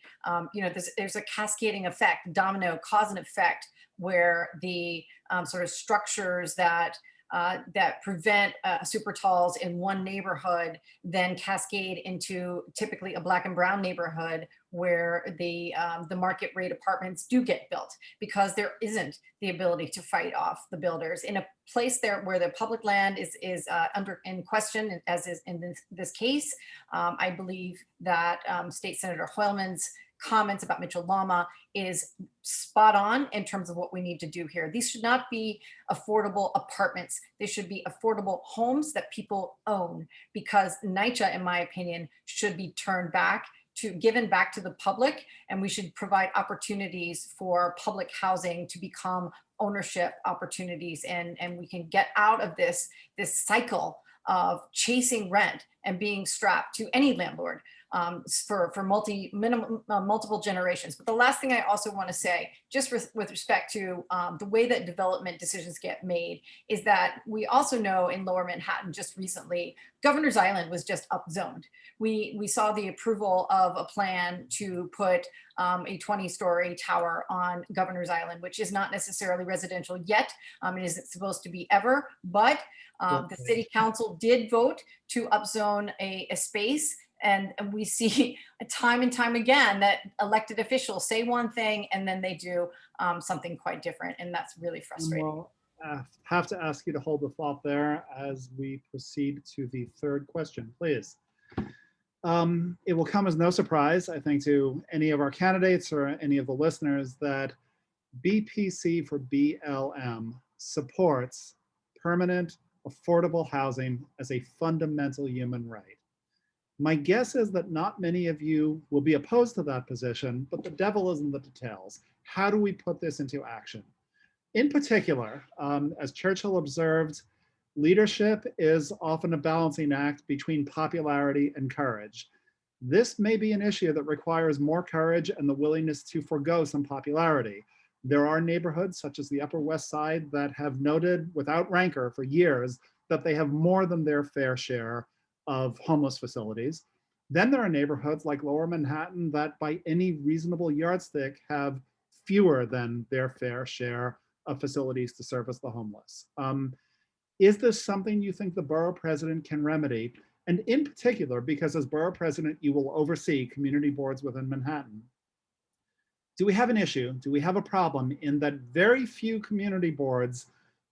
you know, there's a cascading effect, domino cause and effect, where the sort of structures that prevent super talls in one neighborhood then cascade into typically a Black and brown neighborhood where the market rate apartments do get built because there isn't the ability to fight off the builders in a place there where the public land is under in question, as is in this case. I believe that State Senator Hoylman's comments about Mitchell Lama is spot on in terms of what we need to do here. These should not be affordable apartments. They should be affordable homes that people own, because NYCHA, in my opinion, should be turned back given back to the public, and we should provide opportunities for public housing to become ownership opportunities, and we can get out of this cycle of chasing rent and being strapped to any landlord for multiple generations. But the last thing I also want to say, just with respect to the way that development decisions get made, is that we also know in Lower Manhattan just recently, Governor's Island was just upzoned. We saw the approval of a plan to put a 20-story tower on Governor's Island, which is not necessarily residential yet. It isn't supposed to be ever, but the city council did vote to upzone a space. And we see time and time again that elected officials say one thing and then they do something quite different. And that's really frustrating. We'll have to ask you to hold the thought there as we proceed to the third question, please. It will come as no surprise, I think, to any of our candidates or any of the listeners that BPC4BLM supports permanent, affordable housing as a fundamental human right. My guess is that not many of you will be opposed to that position, but the devil is in the details. How do we put this into action? In particular, as Churchill observed, leadership is often a balancing act between popularity and courage. This may be an issue that requires more courage and the willingness to forego some popularity. There are neighborhoods such as the Upper West Side that have noted without rancor for years that they have more than their fair share of homeless facilities. Then there are neighborhoods like Lower Manhattan that by any reasonable yardstick have fewer than their fair share of facilities to service the homeless. Is this something you think the borough president can remedy? And in particular, because as borough president, you will oversee community boards within Manhattan. Do we have an issue? Do we have a problem in that very few community boards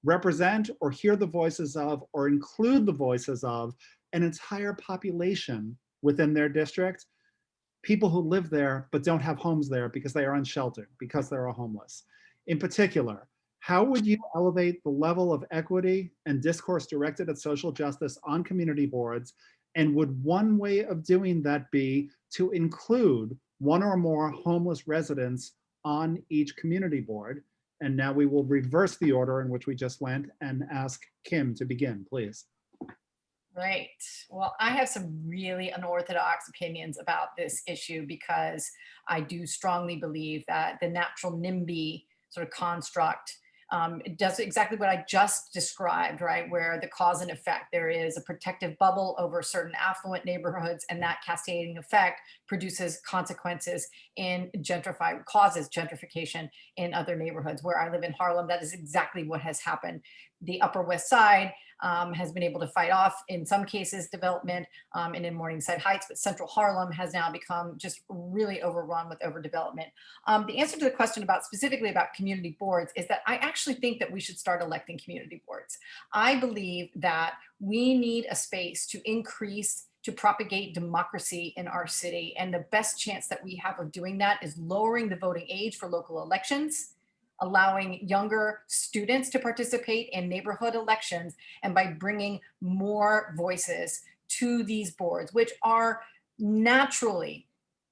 represent or hear the voices of or include the voices of an entire population within their district, people who live there but don't have homes there because they are unsheltered, because they are homeless? In particular, how would you elevate the level of equity and discourse directed at social justice on community boards? And would one way of doing that be to include one or more homeless residents on each community board? And now we will reverse the order in which we just went and ask Kim to begin, please. Right. Well, I have some really unorthodox opinions about this issue because I do strongly believe that the natural NIMBY sort of construct it does exactly what I just described, right? Where the cause and effect, there is a protective bubble over certain affluent neighborhoods, and that cascading effect produces consequences in causes gentrification in other neighborhoods. Where I live in Harlem, that is exactly what has happened. The Upper West Side has been able to fight off, in some cases, development and in Morningside Heights, but Central Harlem has now become just really overrun with overdevelopment. The answer to the question specifically about community boards is that I actually think that we should start electing community boards. I believe that we need a space to propagate democracy in our city. And the best chance that we have of doing that is lowering the voting age for local elections, allowing younger students to participate in neighborhood elections, and by bringing more voices to these boards, which are naturally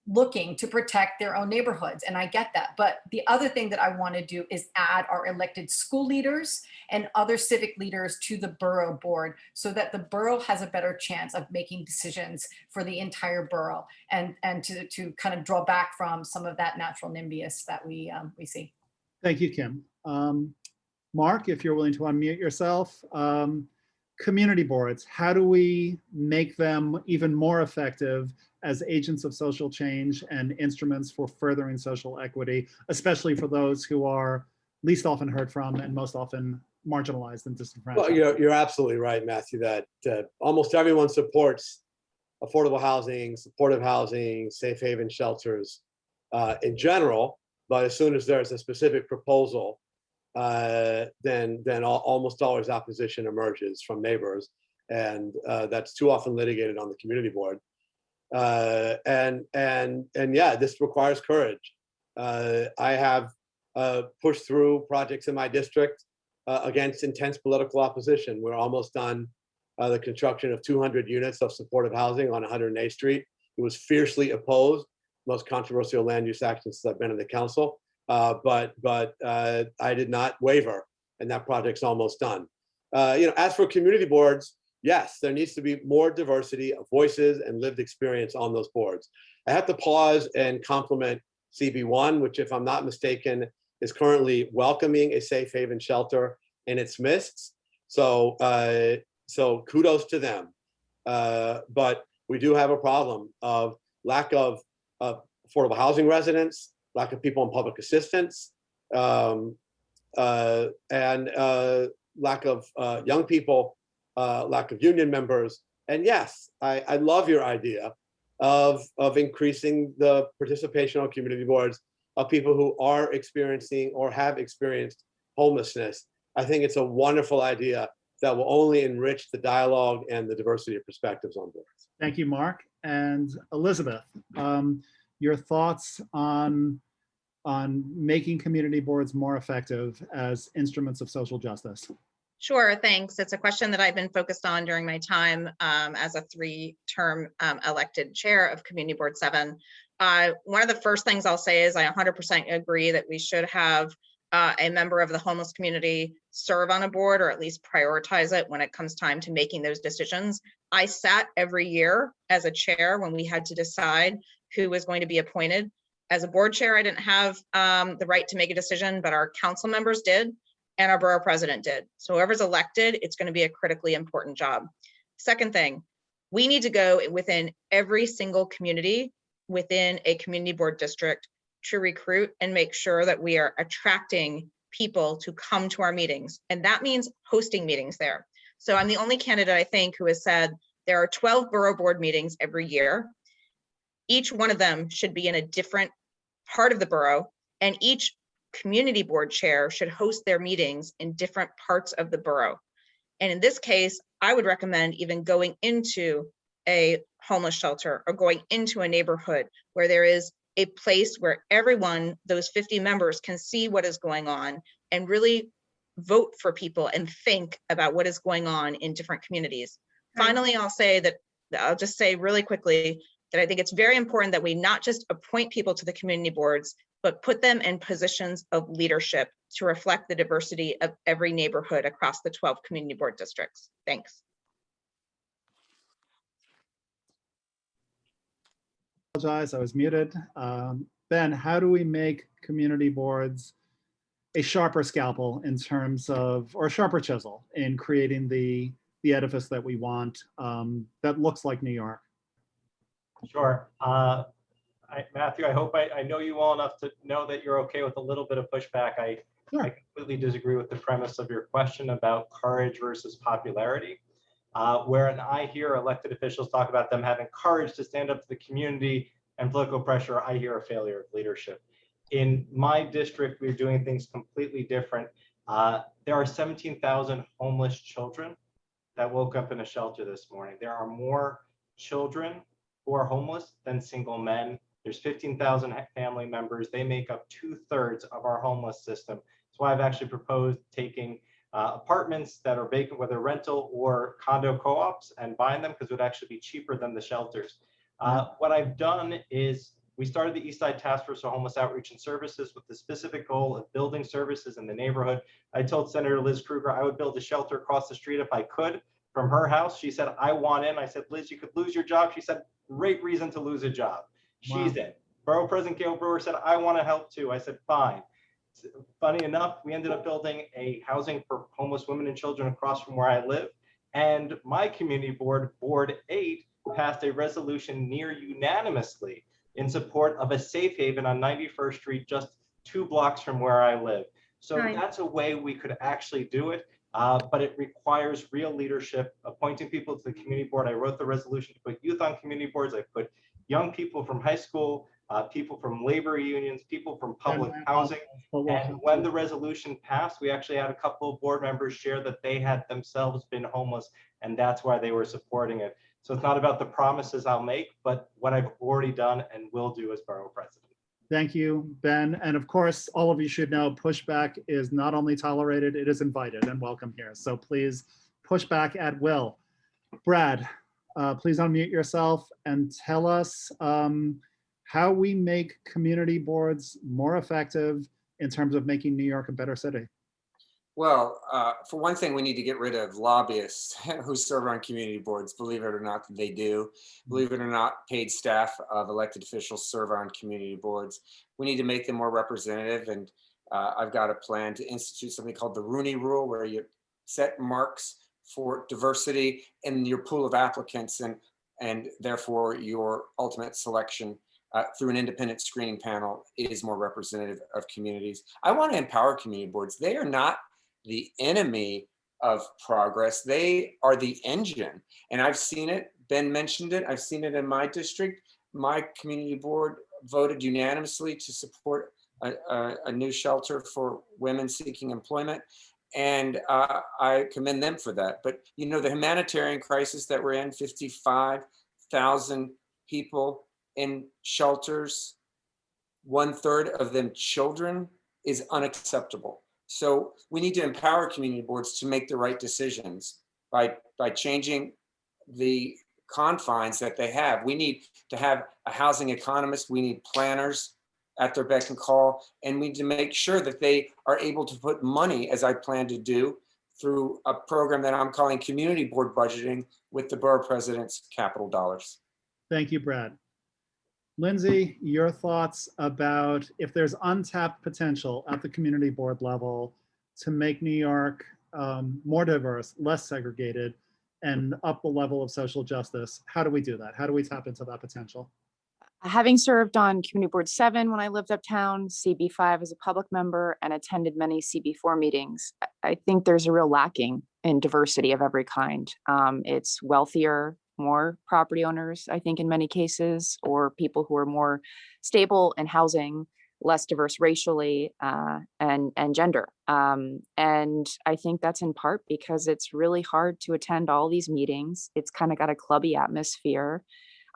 looking to protect their own neighborhoods. And I get that. But the other thing that I want to do is add our elected school leaders and other civic leaders to the borough board so that the borough has a better chance of making decisions for the entire borough, and to kind of draw back from some of that natural NIMBYs that we see. Thank you, Kim. Mark, if you're willing to unmute yourself. Community boards, how do we make them even more effective as agents of social change and instruments for furthering social equity, especially for those who are least often heard from and most often marginalized and disenfranchised? Well, you're absolutely right, Matthew, that almost everyone supports affordable housing, supportive housing, safe haven shelters in general. But as soon as there's a specific proposal, then almost always opposition emerges from neighbors. And that's too often litigated on the community board. And yeah, this requires courage. I have pushed through projects in my district against intense political opposition. We're almost done the construction of 200 units of supportive housing on 108th Street. It was fiercely opposed, most controversial land use action since I've been in the council. But I did not waver, and that project's almost done. As for community boards, yes, there needs to be more diversity of voices and lived experience on those boards. I have to pause and compliment CB1, which, if I'm not mistaken, is currently welcoming a safe haven shelter in its midst. So kudos to them. But we do have a problem of lack of affordable housing residents, lack of people in public assistance, and lack of young people, lack of union members. And yes, I love your idea of increasing the participation on community boards of people who are experiencing or have experienced homelessness. I think it's a wonderful idea that will only enrich the dialogue and the diversity of perspectives on boards. Thank you, Mark. And Elizabeth, your thoughts on making community boards more effective as instruments of social justice? Sure, thanks. It's a question that I've been focused on during my time as a 3-term elected chair of Community Board 7. One of the first things I'll say is I 100% agree that we should have a member of the homeless community serve on a board, or at least prioritize it when it comes time to making those decisions. I sat every year as a chair when we had to decide who was going to be appointed. As a board chair, I didn't have the right to make a decision, but our council members did, and our borough president did. So whoever's elected, it's going to be a critically important job. Second thing, we need to go within every single community within a community board district to recruit and make sure that we are attracting people to come to our meetings. And that means hosting meetings there. So I'm the only candidate, I think, who has said there are 12 borough board meetings every year. Each one of them should be in a different part of the borough, and each community board chair should host their meetings in different parts of the borough. And in this case, I would recommend even going into a homeless shelter or going into a neighborhood where there is a place where everyone, those 50 members, can see what is going on and really vote for people and think about what is going on in different communities. Finally, I'll just say really quickly that I think it's very important that we not just appoint people to the community boards, but put them in positions of leadership to reflect the diversity of every neighborhood across the 12 community board districts. Thanks. I was muted. Ben, how do we make community boards a sharper scalpel in terms of, or a sharper chisel in creating the edifice that we want that looks like New York? Sure. Matthew, I hope I know you well enough to know that you're okay with a little bit of pushback. I completely disagree with the premise of your question about courage versus popularity. Where I hear elected officials talk about them having courage to stand up to the community and political pressure, I hear a failure of leadership. In my district, we're doing things completely different. There are 17,000 homeless children that woke up in a shelter this morning. There are more children who are homeless than single men. There's 15,000 family members. They make up 2/3 of our homeless system. So I've actually proposed taking apartments that are vacant, whether rental or condo co-ops, and buying them because it would actually be cheaper than the shelters. What I've done is we started the East Side Task Force for Homeless Outreach and Services with the specific goal of building services in the neighborhood. I told Senator Liz Krueger I would build a shelter across the street if I could from her house. She said, I want in. I said, Liz, you could lose your job. She said, great reason to lose a job. She's in. Borough President Gail Brewer said, I want to help too. I said, fine. Funny enough, we ended up building a housing for homeless women and children across from where I live. And my community board, Board 8, passed a resolution near unanimously in support of a safe haven on 91st Street, just 2 blocks from where I live. So that's a way we could actually do it, but it requires real leadership, appointing people to the community board. I wrote the resolution to put youth on community boards. I put young people from high school, people from labor unions, people from public housing. And when the resolution passed, we actually had a couple of board members share that they had themselves been homeless, and that's why they were supporting it. So it's not about the promises I'll make, but what I've already done and will do as borough president. Thank you, Ben. And of course, all of you should know pushback is not only tolerated, it is invited and welcome here. So please push back at will. Brad, please unmute yourself and tell us how we make community boards more effective in terms of making New York a better city. Well, for one thing, we need to get rid of lobbyists who serve on community boards. Believe it or not, they do. Believe it or not, paid staff of elected officials serve on community boards. We need to make them more representative. And I've got a plan to institute something called the Rooney Rule, where you set marks for diversity in your pool of applicants, and therefore your ultimate selection through an independent screening panel is more representative of communities. I want to empower community boards. They are not the enemy of progress. They are the engine. And I've seen it, Ben mentioned it, I've seen it in my district. My community board voted unanimously to support a new shelter for women seeking employment. And I commend them for that. But you know, the humanitarian crisis that we're in, 55,000 people in shelters, 1/3 of them children, is unacceptable. So we need to empower community boards to make the right decisions by changing the confines that they have. We need to have a housing economist. We need planners at their beck and call, and we need to make sure that they are able to put money, as I plan to do, through a program that I'm calling community board budgeting with the borough president's capital dollars. Thank you, Brad. Lindsay, your thoughts about if there's untapped potential at the community board level to make New York more diverse, less segregated, and up the level of social justice. How do we do that? How do we tap into that potential? Having served on Community Board 7 when I lived uptown, CB5 as a public member, and attended many CB4 meetings, I think there's a real lacking in diversity of every kind. It's wealthier, more property owners, I think in many cases, or people who are more stable in housing, less diverse racially and gender. And I think that's in part because it's really hard to attend all these meetings. It's kind of got a clubby atmosphere.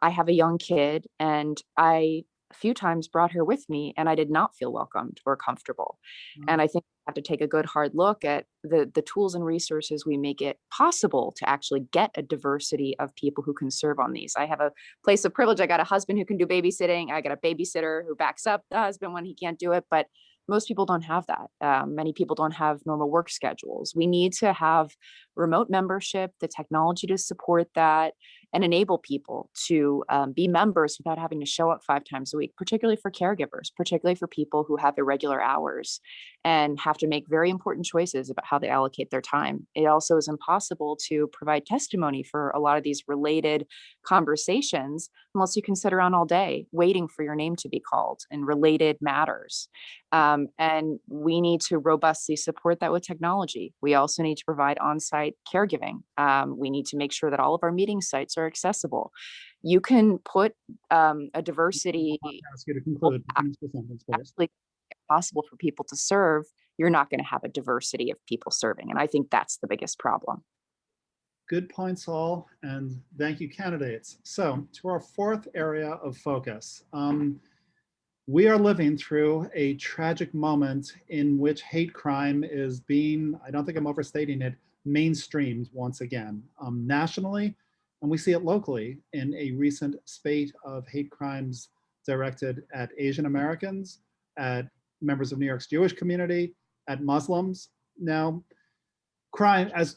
I have a young kid, and I a few times brought her with me, and I did not feel welcomed or comfortable. And I think we have to take a good hard look at the tools and resources we make it possible to actually get a diversity of people who can serve on these. I have a place of privilege. I got a husband who can do babysitting. I got a babysitter who backs up the husband when he can't do it, but most people don't have that. Many people don't have normal work schedules. We need to have remote membership, the technology to support that, and enable people to be members without having to show up 5 times a week, particularly for caregivers, particularly for people who have irregular hours and have to make very important choices about how they allocate their time. It also is impossible to provide testimony for a lot of these related conversations unless you can sit around all day waiting for your name to be called in related matters. And we need to robustly support that with technology. We also need to provide on-site caregiving. We need to make sure that all of our meeting sites are accessible. You can put a diversity. Ask you to conclude. Finish the sentence, please. Absolutely possible for people to serve. You're not going to have a diversity of people serving, and I think that's the biggest problem. Good points all, and thank you, candidates. So to our 4th area of focus. We are living through a tragic moment in which hate crime is being, I don't think I'm overstating it, mainstreamed once again, nationally, and we see it locally in a recent spate of hate crimes directed at Asian Americans, at members of New York's Jewish community, at Muslims. Now,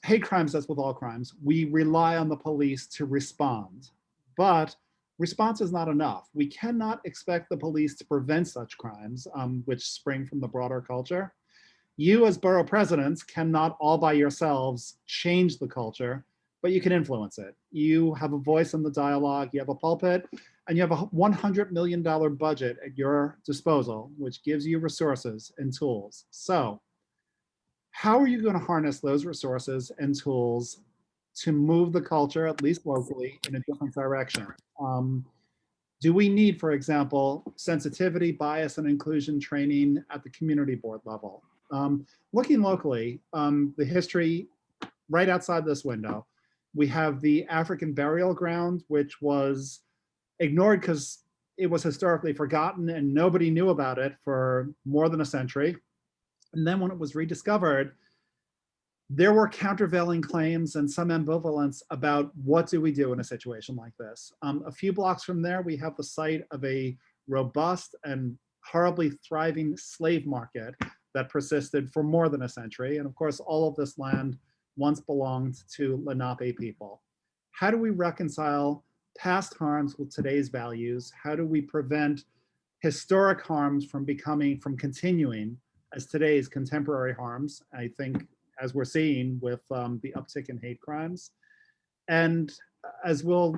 hate crimes, as with all crimes, we rely on the police to respond, but response is not enough. We cannot expect the police to prevent such crimes, which spring from the broader culture. You as borough presidents cannot all by yourselves change the culture, but you can influence it. You have a voice in the dialogue, you have a pulpit, and you have a $100 million budget at your disposal, which gives you resources and tools. So how are you going to harness those resources and tools to move the culture, at least locally, in a different direction? Do we need, for example, sensitivity, bias, and inclusion training at the community board level? Looking locally, the history right outside this window, we have the African burial ground, which was ignored because it was historically forgotten and nobody knew about it for more than a century. And then when it was rediscovered, there were countervailing claims and some ambivalence about what do we do in a situation like this. A few blocks from there, we have the site of a robust and horribly thriving slave market that persisted for more than a century. And of course, all of this land once belonged to Lenape people. How do we reconcile past harms with today's values? How do we prevent historic harms from continuing as today's contemporary harms? I think, as we're seeing with the uptick in hate crimes. And as we'll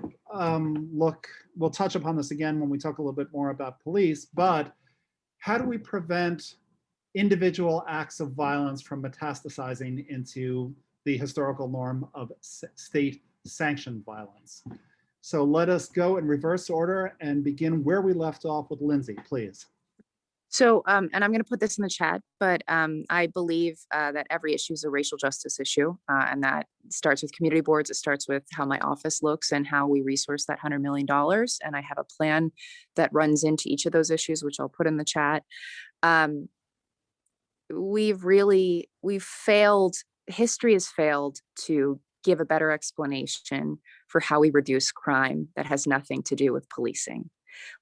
touch upon this again when we talk a little bit more about police, but how do we prevent individual acts of violence from metastasizing into the historical norm of state sanctioned violence? So let us go in reverse order and begin where we left off with Lindsay, please. So, and I'm going to put this in the chat, but I believe that every issue is a racial justice issue, and that starts with community boards. It starts with how my office looks and how we resource that $100 million. And I have a plan that runs into each of those issues, which I'll put in the chat. We've failed, history has failed to give a better explanation for how we reduce crime that has nothing to do with policing.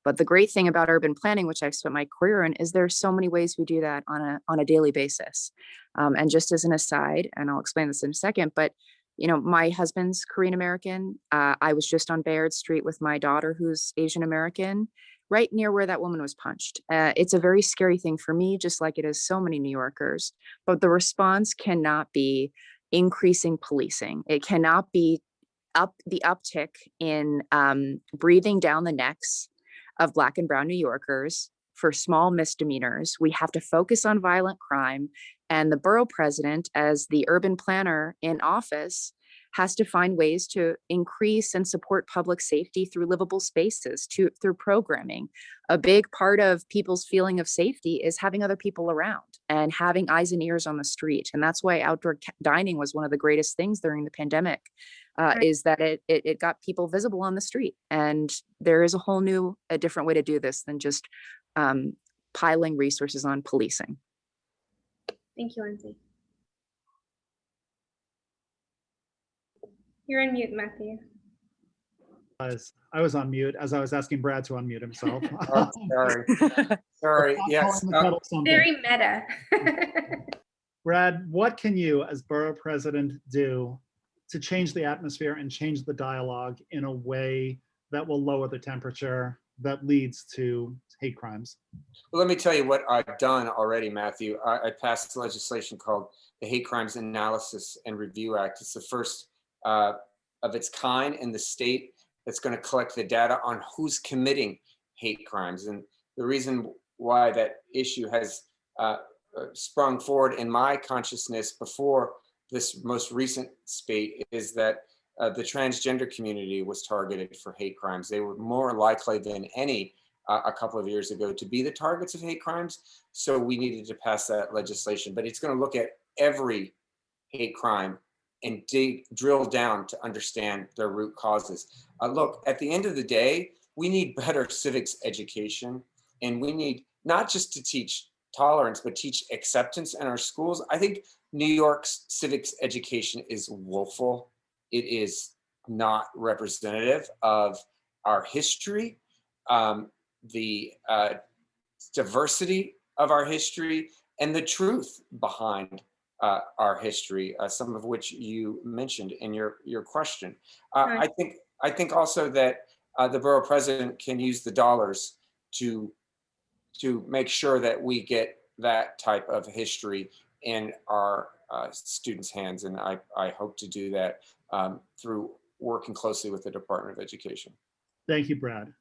But the great thing about urban planning, which I've spent my career in, is there's so many ways we do that on a daily basis. And just as an aside, and I'll explain this in a second, but you know, my husband's Korean American. I was just on Bayard Street with my daughter, who's Asian American, right near where that woman was punched. It's a very scary thing for me, just like it is so many New Yorkers. But the response cannot be increasing policing. It cannot be the uptick in breathing down the necks of Black and Brown New Yorkers for small misdemeanors. We have to focus on violent crime. And the borough president, as the urban planner in office, has to find ways to increase and support public safety through livable spaces, through programming. A big part of people's feeling of safety is having other people around and having eyes and ears on the street. And that's why outdoor dining was one of the greatest things during the pandemic, is that it got people visible on the street. And there is a different way to do this than just piling resources on policing. Thank you, Lindsay. You're on mute, Matthew. I was on mute as I was asking Brad to unmute himself. Oh, sorry. Yes. Very meta. Brad, what can you as borough president do to change the atmosphere and change the dialogue in a way that will lower the temperature that leads to hate crimes? Well, let me tell you what I've done already, Matthew. I passed legislation called the Hate Crimes Analysis and Review Act. It's the first of its kind in the state that's going to collect the data on who's committing hate crimes. And the reason why that issue has sprung forward in my consciousness before this most recent spate is that the transgender community was targeted for hate crimes. They were more likely than any a couple of years ago to be the targets of hate crimes. So we needed to pass that legislation, but it's going to look at every hate crime and drill down to understand their root causes. Look, at the end of the day, we need better civics education And we need not just to teach tolerance, but teach acceptance in our schools. I think New York's civics education is woeful. It is not representative of our history, the diversity of our history, and the truth behind our history, some of which you mentioned in your question. Right. I think also that the borough president can use the dollars to make sure that we get that type of history in our students' hands, and I hope to do that through working closely with the Department of Education. Thank you, Brad.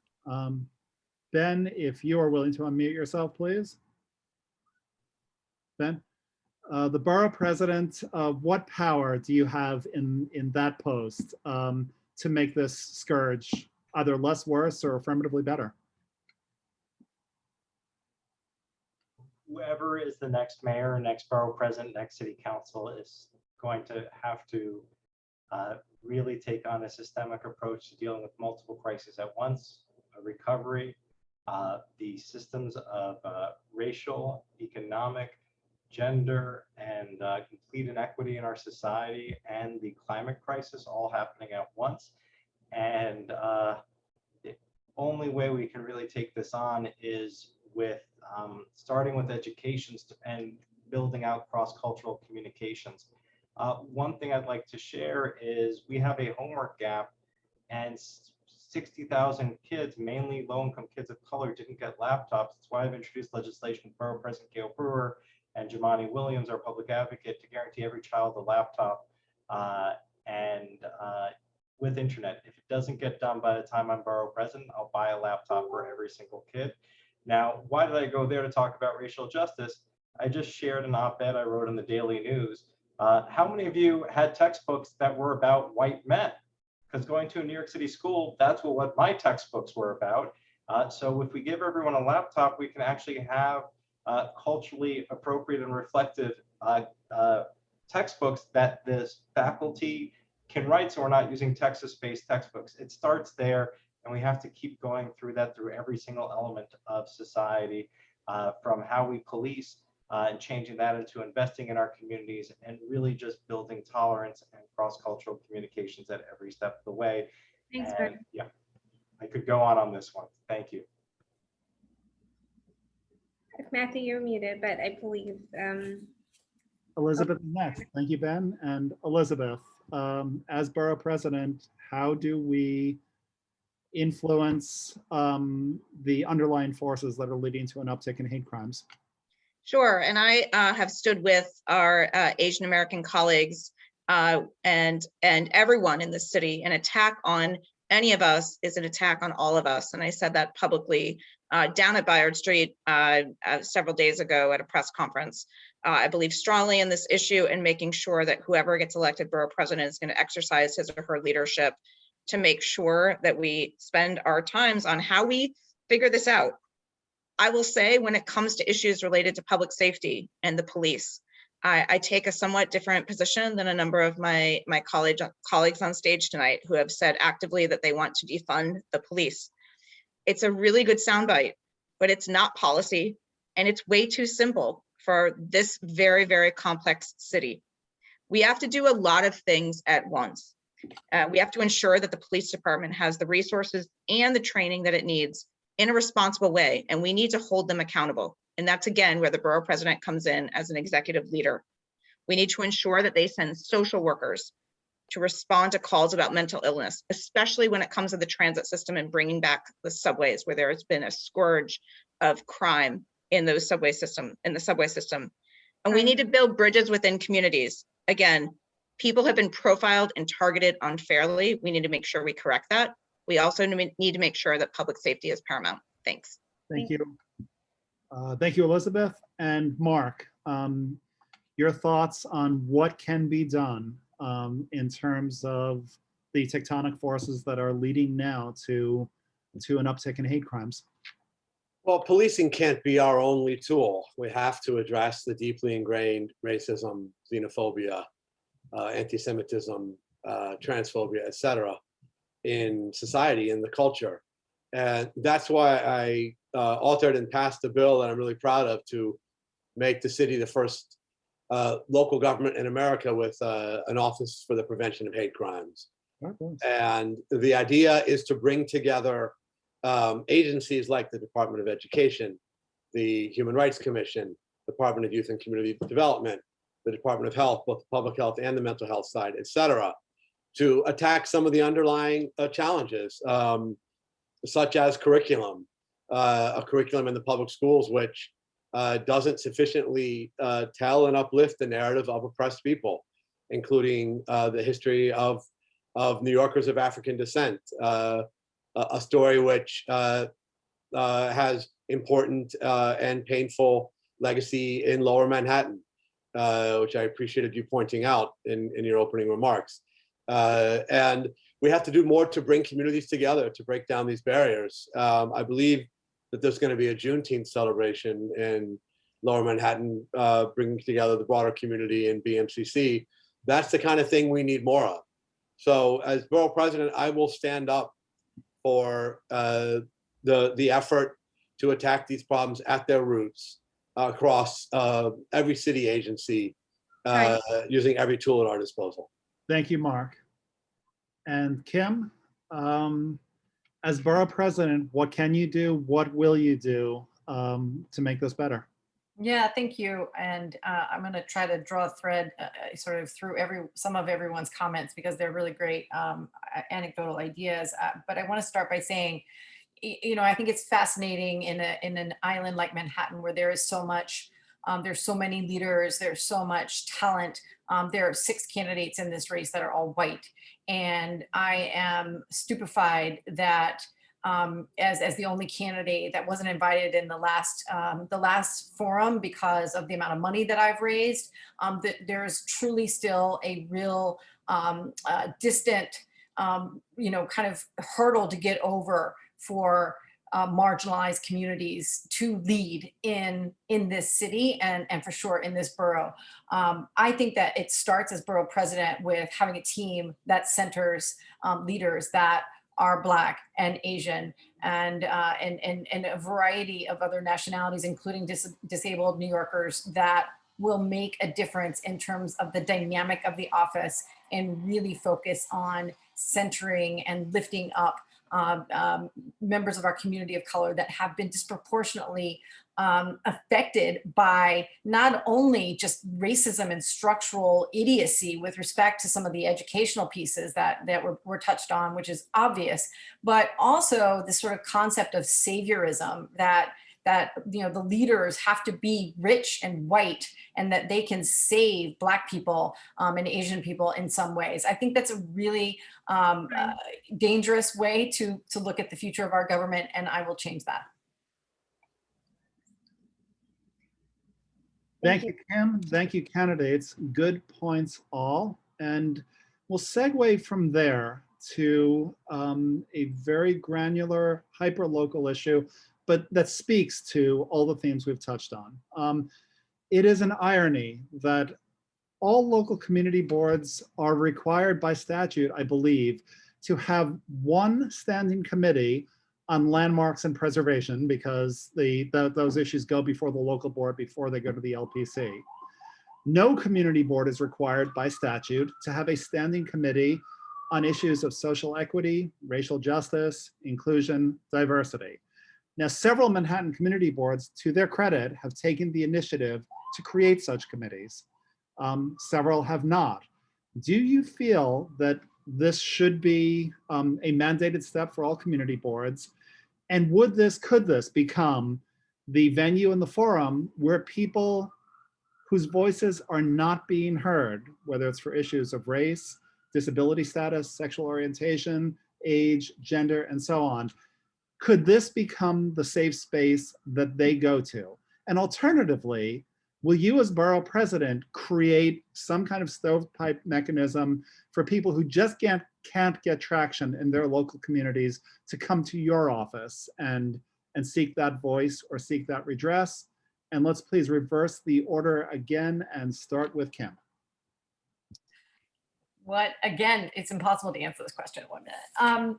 Ben, if you are willing to unmute yourself, please. Ben, the borough president, what power do you have in that post to make this scourge either less worse or affirmatively better? Whoever is the next mayor, next borough president, next city council is going to have to really take on a systemic approach to dealing with multiple crises at once, a recovery, the systems of racial, economic, gender, and complete inequity in our society, and the climate crisis all happening at once. And the only way we can really take this on is with starting with education and building out cross-cultural communications. One thing I'd like to share is we have a homework gap, and 60,000 kids, mainly low-income kids of color, didn't get laptops. That's why I've introduced legislation with Borough President Gail Brewer and Jamani Williams, our public advocate, to guarantee every child a laptop with internet. If it doesn't get done by the time I'm borough president, I'll buy a laptop for every single kid. Now, why did I go there to talk about racial justice? I just shared an op-ed I wrote in the Daily News. How many of you had textbooks that were about white men? Because going to a New York City school, that's what my textbooks were about. So if we give everyone a laptop, we can actually have culturally appropriate and reflective textbooks that this faculty can write, so we're not using Texas-based textbooks. It starts there, and we have to keep going through that through every single element of society, from how we police and changing that into investing in our communities, and really just building tolerance and cross-cultural communications at every step of the way. Thanks, And, Brad. yeah, I could go on this one. Thank you. Matthew, you're muted, but I believe Elizabeth is next. Thank you, Ben. And Elizabeth, as borough president, how do we influence the underlying forces that are leading to an uptick in hate crimes? Sure, and I have stood with our Asian American colleagues and everyone in the city. An attack on any of us is an attack on all of us, and I said that publicly down at Bayard Street several days ago at a press conference. I believe strongly in this issue and making sure that whoever gets elected borough president is going to exercise his or her leadership to make sure that we spend our times on how we figure this out. I will say, when it comes to issues related to public safety and the police, I take a somewhat different position than a number of my colleagues on stage tonight who have said actively that they want to defund the police. It's a really good soundbite, but it's not policy, and it's way too simple for this very, very complex city. We have to do a lot of things at once. We have to ensure that the police department has the resources and the training that it needs in a responsible way, and we need to hold them accountable. And that's, again, where the borough president comes in as an executive leader. We need to ensure that they send social workers to respond to calls about mental illness, especially when it comes to the transit system and bringing back the subways, where there has been a scourge of crime in the subway system. And we need to build bridges within communities. Again, people have been profiled and targeted unfairly. We need to make sure we correct that. We also need to make sure that public safety is paramount. Thanks. Thank you. Thank you, Elizabeth. And Mark, your thoughts on what can be done in terms of the tectonic forces that are leading now to an uptick in hate crimes? Well, policing can't be our only tool. We have to address the deeply ingrained racism, xenophobia, anti-Semitism, transphobia, etc. in society, in the culture. And that's why authored and passed a bill that I'm really proud of to make the city the first local government in America with an office for the prevention of hate crimes. And the idea is to bring together agencies like the Department of Education, the Human Rights Commission, Department of Youth and Community Development, the Department of Health, both the public health and the mental health side, et cetera, to attack some of the underlying challenges, such as curriculum, a curriculum in the public schools which doesn't sufficiently tell and uplift the narrative of oppressed people, including the history of New Yorkers of African descent, a story which has important and painful legacy in Lower Manhattan, which I appreciated you pointing out in your opening remarks. And we have to do more to bring communities together to break down these barriers. I believe that there's going to be a Juneteenth celebration in Lower Manhattan, bringing together the broader community in BMCC. That's the kind of thing we need more of. So as borough president, I will stand up for the effort to attack these problems at their roots across every city agency, using every tool at our disposal. Thank you, Mark. And Kim, as borough president, what can you do? What will you do to make this better? Yeah, thank you. And I'm going to try to draw a thread sort of through some of everyone's comments because they're really great anecdotal ideas. But I want to start by saying, you know, I think it's fascinating in an island like Manhattan where there is so much, there's so many leaders, there's so much talent. There are 6 candidates in this race that are all white. And I am stupefied that as the only candidate that wasn't invited in the last forum because of the amount of money that I've raised, that there's truly still a real distant, you know, kind of hurdle to get over for marginalized communities to lead in this city and for sure in this borough. I think that it starts as borough president with having a team that centers leaders that are Black and Asian and a variety of other nationalities, including disabled New Yorkers, that will make a difference in terms of the dynamic of the office and really focus on centering and lifting up members of our community of color that have been disproportionately affected by not only just racism and structural idiocy with respect to some of the educational pieces that were touched on, which is obvious, but also this sort of concept of saviorism that you know the leaders have to be rich and white and that they can save Black people and Asian people in some ways. I think that's a really dangerous way to look at the future of our government, and I will change that. Thank you, Kim. Thank you, candidates. Good points all. And we'll segue from there to a very granular, hyper-local issue, but that speaks to all the themes we've touched on. It is an irony that all local community boards are required by statute, I believe, to have one standing committee on landmarks and preservation because those issues go before the local board before they go to the LPC. No community board is required by statute to have a standing committee on issues of social equity, racial justice, inclusion, diversity. Now, several Manhattan community boards, to their credit, have taken the initiative to create such committees. Several have not. Do you feel that this should be a mandated step for all community boards? And could this become the venue and the forum where people whose voices are not being heard, whether it's for issues of race, disability status, sexual orientation, age, gender, and so on, could this become the safe space that they go to? And alternatively, will you as borough president create some kind of stovepipe mechanism for people who just can't get traction in their local communities to come to your office and seek that voice or seek that redress? And let's please reverse the order again and start with Kim. Again, it's impossible to answer this question in 1 minute.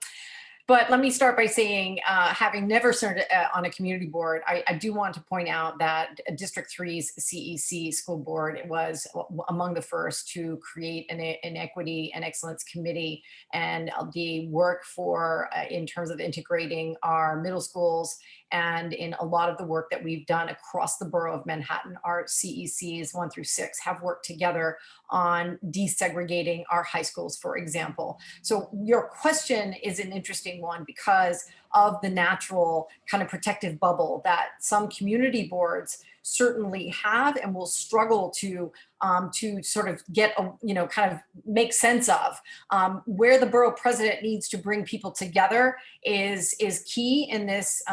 But let me start by saying, having never served on a community board, I do want to point out that District 3's CEC school board was among the first to create an equity and excellence committee, and the work for in terms of integrating our middle schools, and in a lot of the work that we've done across the borough of Manhattan, our CECs 1 through 6 have worked together on desegregating our high schools, for example. So your question is an interesting one because of the natural kind of protective bubble that some community boards certainly have and will struggle to sort of get, kind of make sense of. Where the borough president needs to bring people together is key in this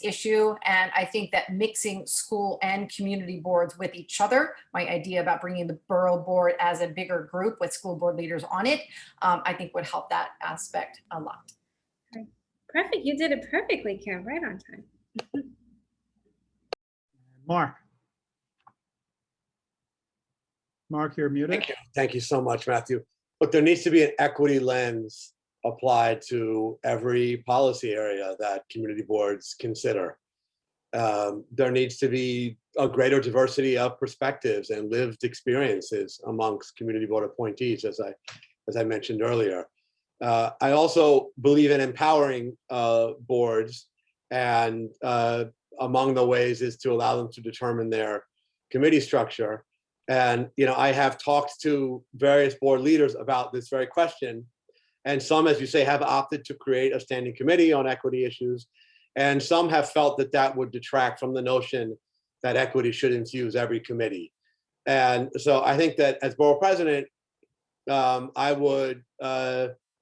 issue. And I think that mixing school and community boards with each other, my idea about bringing the borough board as a bigger group with school board leaders on it, I think would help that aspect a lot. Perfect. You did it perfectly, Kim. Right on time. Mark. Mark, you're muted. Thank you. Thank you so much, Matthew. Look, there needs to be an equity lens applied to every policy area that community boards consider. There needs to be a greater diversity of perspectives and lived experiences amongst community board appointees, as I mentioned earlier. I also believe in empowering boards, and among the ways is to allow them to determine their committee structure. And I have talked to various board leaders about this very question, and some, as you say, have opted to create a standing committee on equity issues, and some have felt that that would detract from the notion that equity should infuse every committee. And so I think that as borough president, I would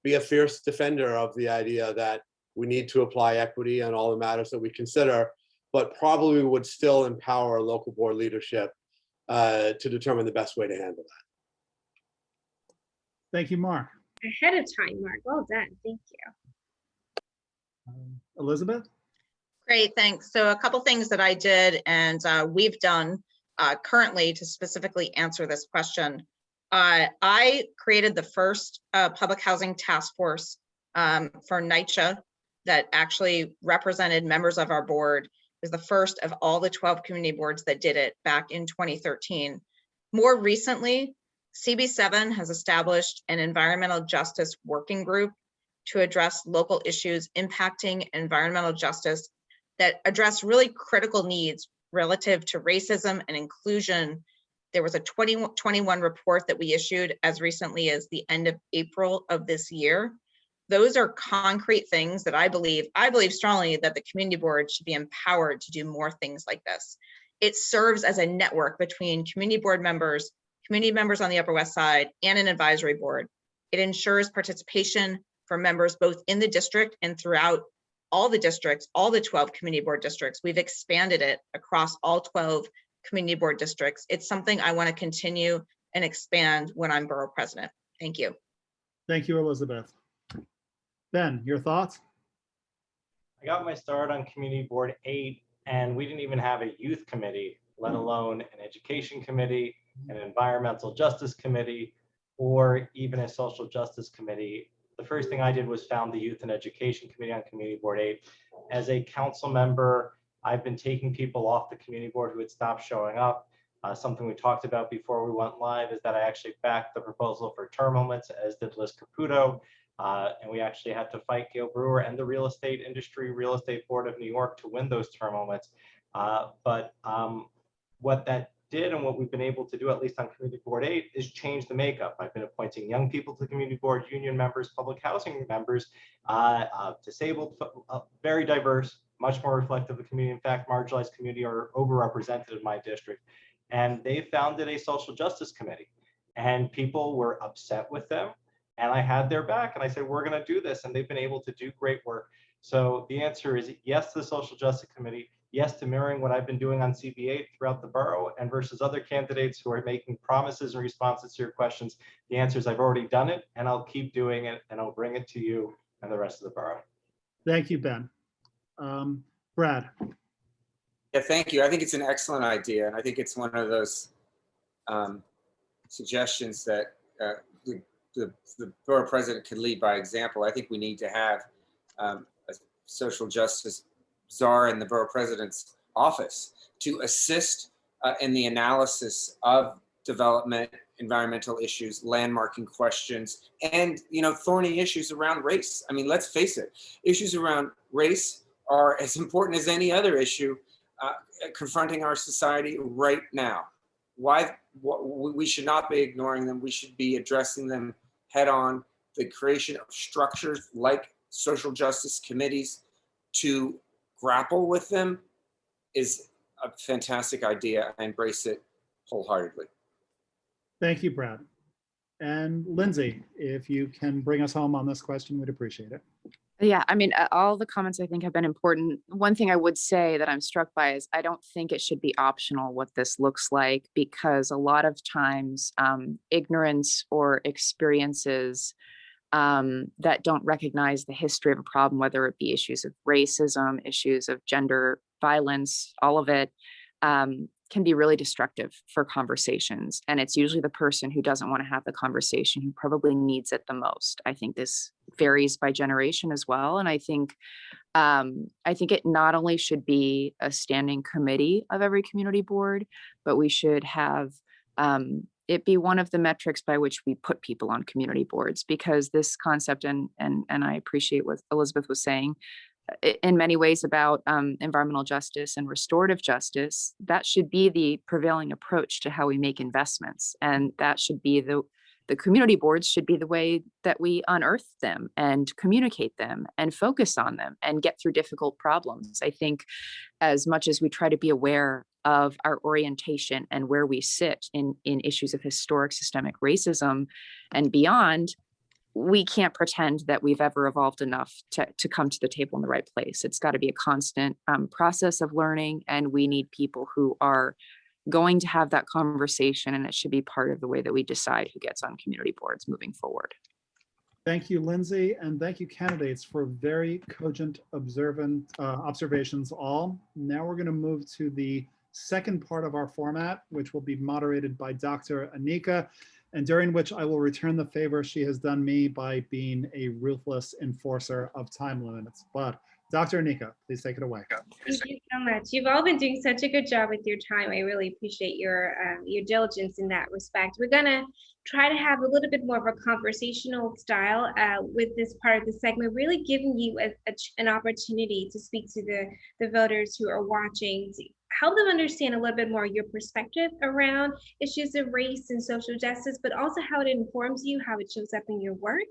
be a fierce defender of the idea that we need to apply equity on all the matters that we consider, but probably would still empower local board leadership to determine the best way to handle that. Thank you, Mark. Ahead of time, Mark. Well done. Thank you. Elizabeth? Great, thanks. So a couple things that I did and we've done currently to specifically answer this question. I created the first public housing task force for NYCHA that actually represented members of our board. It was the first of all the 12 community boards that did it back in 2013. More recently, CB7 has established an environmental justice working group to address local issues impacting environmental justice that address really critical needs relative to racism and inclusion. There was a 2021 report that we issued as recently as the end of April of this year. Those are concrete things that I believe strongly that the community board should be empowered to do more things like this. It serves as a network between community board members, community members on the Upper West Side, and an advisory board. It ensures participation for members both in the district and throughout all the districts, all the 12 community board districts. We've expanded it across all 12 community board districts. It's something I want to continue and expand when I'm borough president. Thank you. Thank you, Elizabeth. Ben, your thoughts? I got my start on Community Board 8, and we didn't even have a youth committee, let alone an education committee, an environmental justice committee, or even a social justice committee. The first thing I did was found the Youth and Education Committee on Community Board 8. As a council member, I've been taking people off the community board who had stopped showing up. Something we talked about before we went live is that I actually backed the proposal for term limits, as did Liz Caputo. And we actually had to fight Gail Brewer and the Real Estate Board of New York to win those term limits. But what that did and what we've been able to do, at least on Community Board 8, is change the makeup. I've been appointing young people to the community board, union members, public housing members, disabled, very diverse, much more reflective of the community. In fact, marginalized community are overrepresented in my district. And they founded a social justice committee, and people were upset with them. And I had their back, and I said, we're going to do this. And they've been able to do great work. So the answer is yes to the social justice committee, yes to mirroring what I've been doing on CB8 throughout the borough, and versus other candidates who are making promises in responses to your questions. The answer is I've already done it, and I'll keep doing it, and I'll bring it to you and the rest of the borough. Thank you, Ben. Brad. Yeah, thank you. I think it's an excellent idea. And I think it's one of those suggestions that the borough president can lead by example. I think we need to have a social justice czar in the borough president's office to assist in the analysis of development, environmental issues, landmarking questions, and thorny issues around race. I mean, let's face it, issues around race are as important as any other issue confronting our society right now. We should not be ignoring them. We should be addressing them head on. The creation of structures like social justice committees to grapple with them is a fantastic idea. I embrace it wholeheartedly. Thank you, Brad. And Lindsay, if you can bring us home on this question, we'd appreciate it. Yeah, I mean, all the comments I think have been important. One thing I would say that I'm struck by is I don't think it should be optional what this looks like, because a lot of times ignorance or experiences that don't recognize the history of a problem, whether it be issues of racism, issues of gender violence, all of it, can be really destructive for conversations. And it's usually the person who doesn't want to have the conversation who probably needs it the most. I think this varies by generation as well. And I think it not only should be a standing committee of every community board, but we should have it be one of the metrics by which we put people on community boards, because this concept, and I appreciate what Elizabeth was saying, in many ways about environmental justice and restorative justice, that should be the prevailing approach to how we make investments. And that should be the community boards should be the way that we unearth them and communicate them and focus on them and get through difficult problems. I think as much as we try to be aware of our orientation and where we sit in issues of historic systemic racism and beyond, we can't pretend that we've ever evolved enough to come to the table in the right place. It's got to be a constant process of learning, and we need people who are going to have that conversation, and it should be part of the way that we decide who gets on community boards moving forward. Thank you, Lindsay, and thank you, candidates, for very cogent, observant observations all. Now we're going to move to the second part of our format, which will be moderated by Dr. Anika, and during which I will return the favor she has done me by being a ruthless enforcer of time limits. But Dr. Anika, please take it away. Thank you so much. You've all been doing such a good job with your time. I really appreciate your diligence in that respect. We're gonna try to have a little bit more of a conversational style with this part of the segment, really giving you an opportunity to speak to the voters who are watching, to help them understand a little bit more your perspective around issues of race and social justice, but also how it informs you, how it shows up in your work.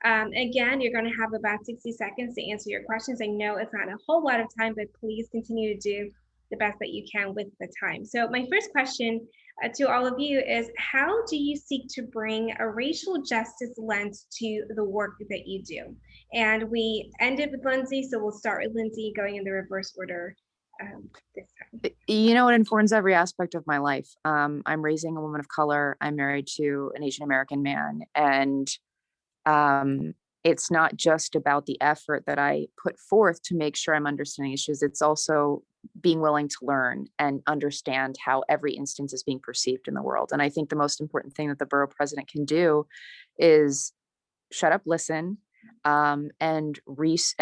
Again, you're going to have about 60 seconds to answer your questions. I know it's not a whole lot of time, but please continue to do the best that you can with the time. So my first question to all of you is, how do you seek to bring a racial justice lens to the work that you do? And we ended with Lindsay, so we'll start with Lindsay, going in the reverse order this time. You know, it informs every aspect of my life. I'm raising a woman of color. I'm married to an Asian American man, and it's not just about the effort that I put forth to make sure I'm understanding issues. It's also being willing to learn and understand how every instance is being perceived in the world. And I think the most important thing that the borough president can do is shut up, listen, and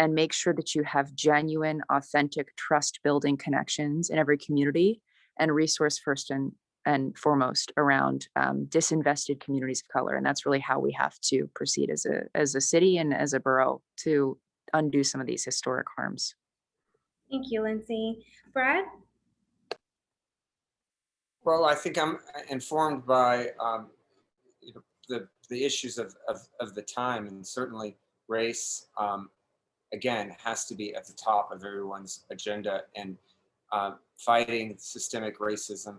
make sure that you have genuine, authentic, trust-building connections in every community, and resource first and foremost around disinvested communities of color. And that's really how we have to proceed as a city and as a borough to undo some of these historic harms. Thank you, Lindsay. Brad? Well, I think I'm informed by the issues of the time, and certainly race, again, has to be at the top of everyone's agenda, and fighting systemic racism,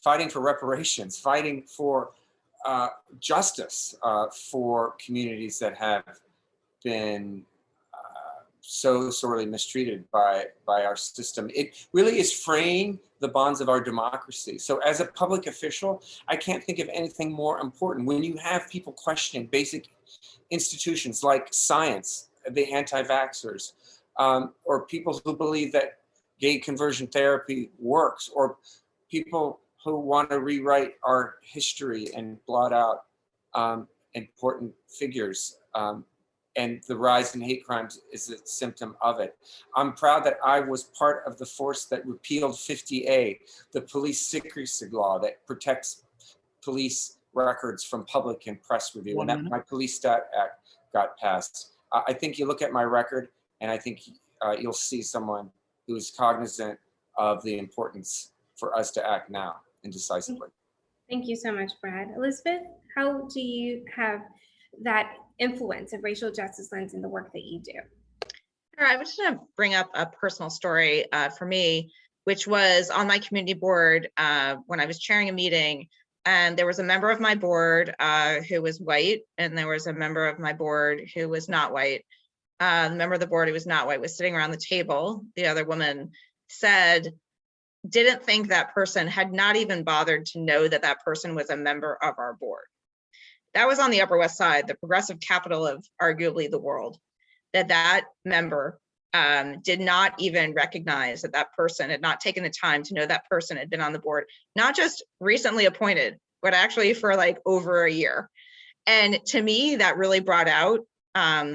fighting for reparations, fighting for justice for communities that have been so sorely mistreated by our system. It really is fraying the bonds of our democracy. So as a public official, I can't think of anything more important. When you have people questioning basic institutions like science, the anti-vaxxers, or people who believe that gay conversion therapy works, or people who want to rewrite our history and blot out important figures, and the rise in hate crimes is a symptom of it. I'm proud that I was part of the force that repealed 50A, the police secrecy law that protects police records from public and press review, and that my Police Stat Act got passed. I think you look at my record, and I think you'll see someone who's cognizant of the importance for us to act now and decisively. Thank you so much, Brad. Elizabeth, how do you have that influence of racial justice lens in the work that you do? All right, I'm just going to bring up a personal story for me, which was on my community board when I was chairing a meeting, and there was a member of my board who was white, and there was a member of my board who was not white. The member of the board who was not white was sitting around the table. The other woman said, didn't think that person, had not even bothered to know that that person was a member of our board. That was on the Upper West Side, the progressive capital of arguably the world, that member did not even recognize that that person had not taken the time to know that person had been on the board, not just recently appointed, but actually for like over a year. And to me, that really brought out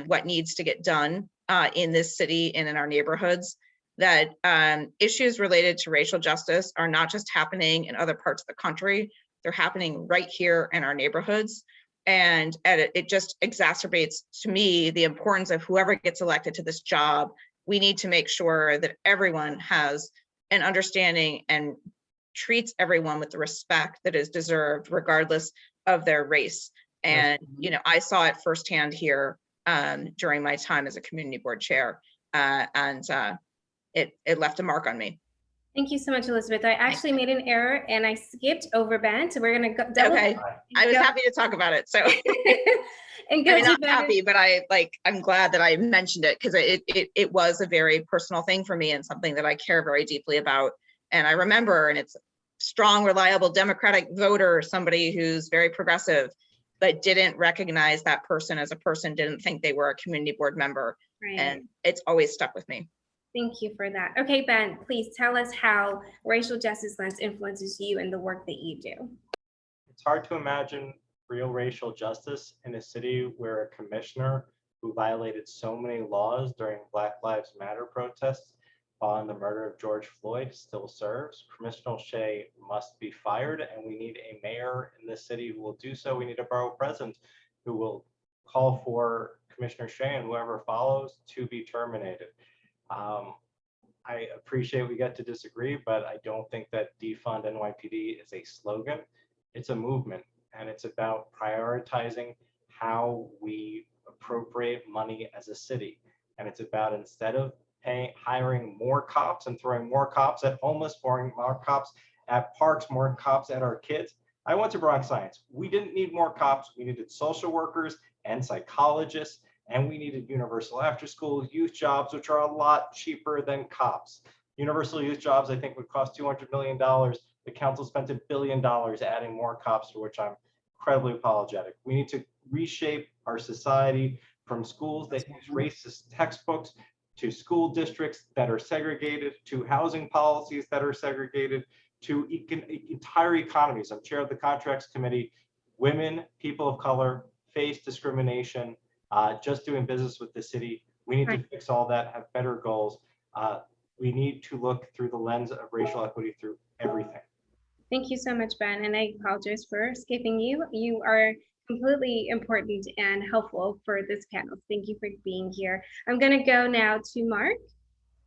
what needs to get done in this city and in our neighborhoods, that issues related to racial justice are not just happening in other parts of the country, they're happening right here in our neighborhoods. And it just exacerbates, to me, the importance of whoever gets elected to this job. We need to make sure that everyone has an understanding and treats everyone with the respect that is deserved, regardless of their race. And, you know, I saw it firsthand here during my time as a community board chair, and it left a mark on me. Thank you so much, Elizabeth. I actually made an error and I skipped over Ben, so we're going to go double. Okay, I was happy to talk about it. So and go I mean, not Ben. happy, but I'm glad that I mentioned it, because it was a very personal thing for me and something that I care very deeply about. And I remember, and it's strong, reliable Democratic voter, somebody who's very progressive, but didn't recognize that person as a person, didn't think they were a community board member. Right. And it's always stuck with me. Thank you for that. Okay, Ben, please tell us how racial justice lens influences you in the work that you do. It's hard to imagine real racial justice in a city where a commissioner who violated so many laws during Black Lives Matter protests following the murder of George Floyd still serves. Commissioner Shea must be fired, and we need a mayor in this city who will do so. We need a borough president who will call for Commissioner Shea and whoever follows to be terminated. I appreciate we get to disagree, but I don't think that defund NYPD is a slogan. It's a movement, and it's about prioritizing how we appropriate money as a city. And it's about, instead of hiring more cops and throwing more cops at homeless, throwing more cops at parks, more cops at our kids. I went to Bronx Science. We didn't need more cops. We needed social workers and psychologists. And we needed universal after-school youth jobs, which are a lot cheaper than cops. Universal youth jobs, I think, would cost $200 million. The council spent $1 billion adding more cops, for which I'm incredibly apologetic. We need to reshape our society from schools that use racist textbooks, to school districts that are segregated, to housing policies that are segregated, to entire economies. I'm chair of the contracts committee. Women, people of color face discrimination just doing business with the city. We need to fix all that, have better goals. We need to look through the lens of racial equity through everything. Thank you so much, Ben, and I apologize for skipping you. You are completely important and helpful for this panel. Thank you for being here. I'm going to go now to Mark.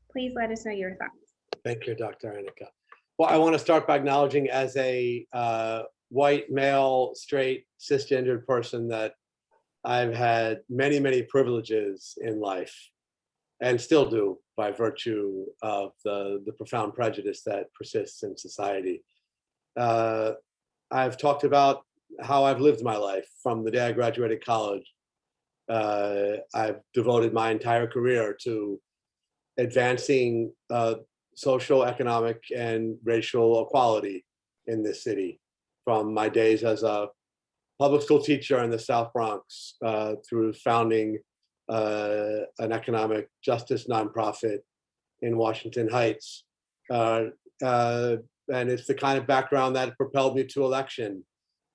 Please let us know your thoughts. Thank you, Dr. Annika. Well, I want to start by acknowledging, as a white, male, straight, cisgendered person, that I've had many, many privileges in life, and still do, by virtue of the profound prejudice that persists in society. I've talked about how I've lived my life from the day I graduated college. I've devoted my entire career to advancing social, economic, and racial equality in this city, from my days as a public school teacher in the South Bronx through founding an economic justice nonprofit in Washington Heights. And it's the kind of background that propelled me to election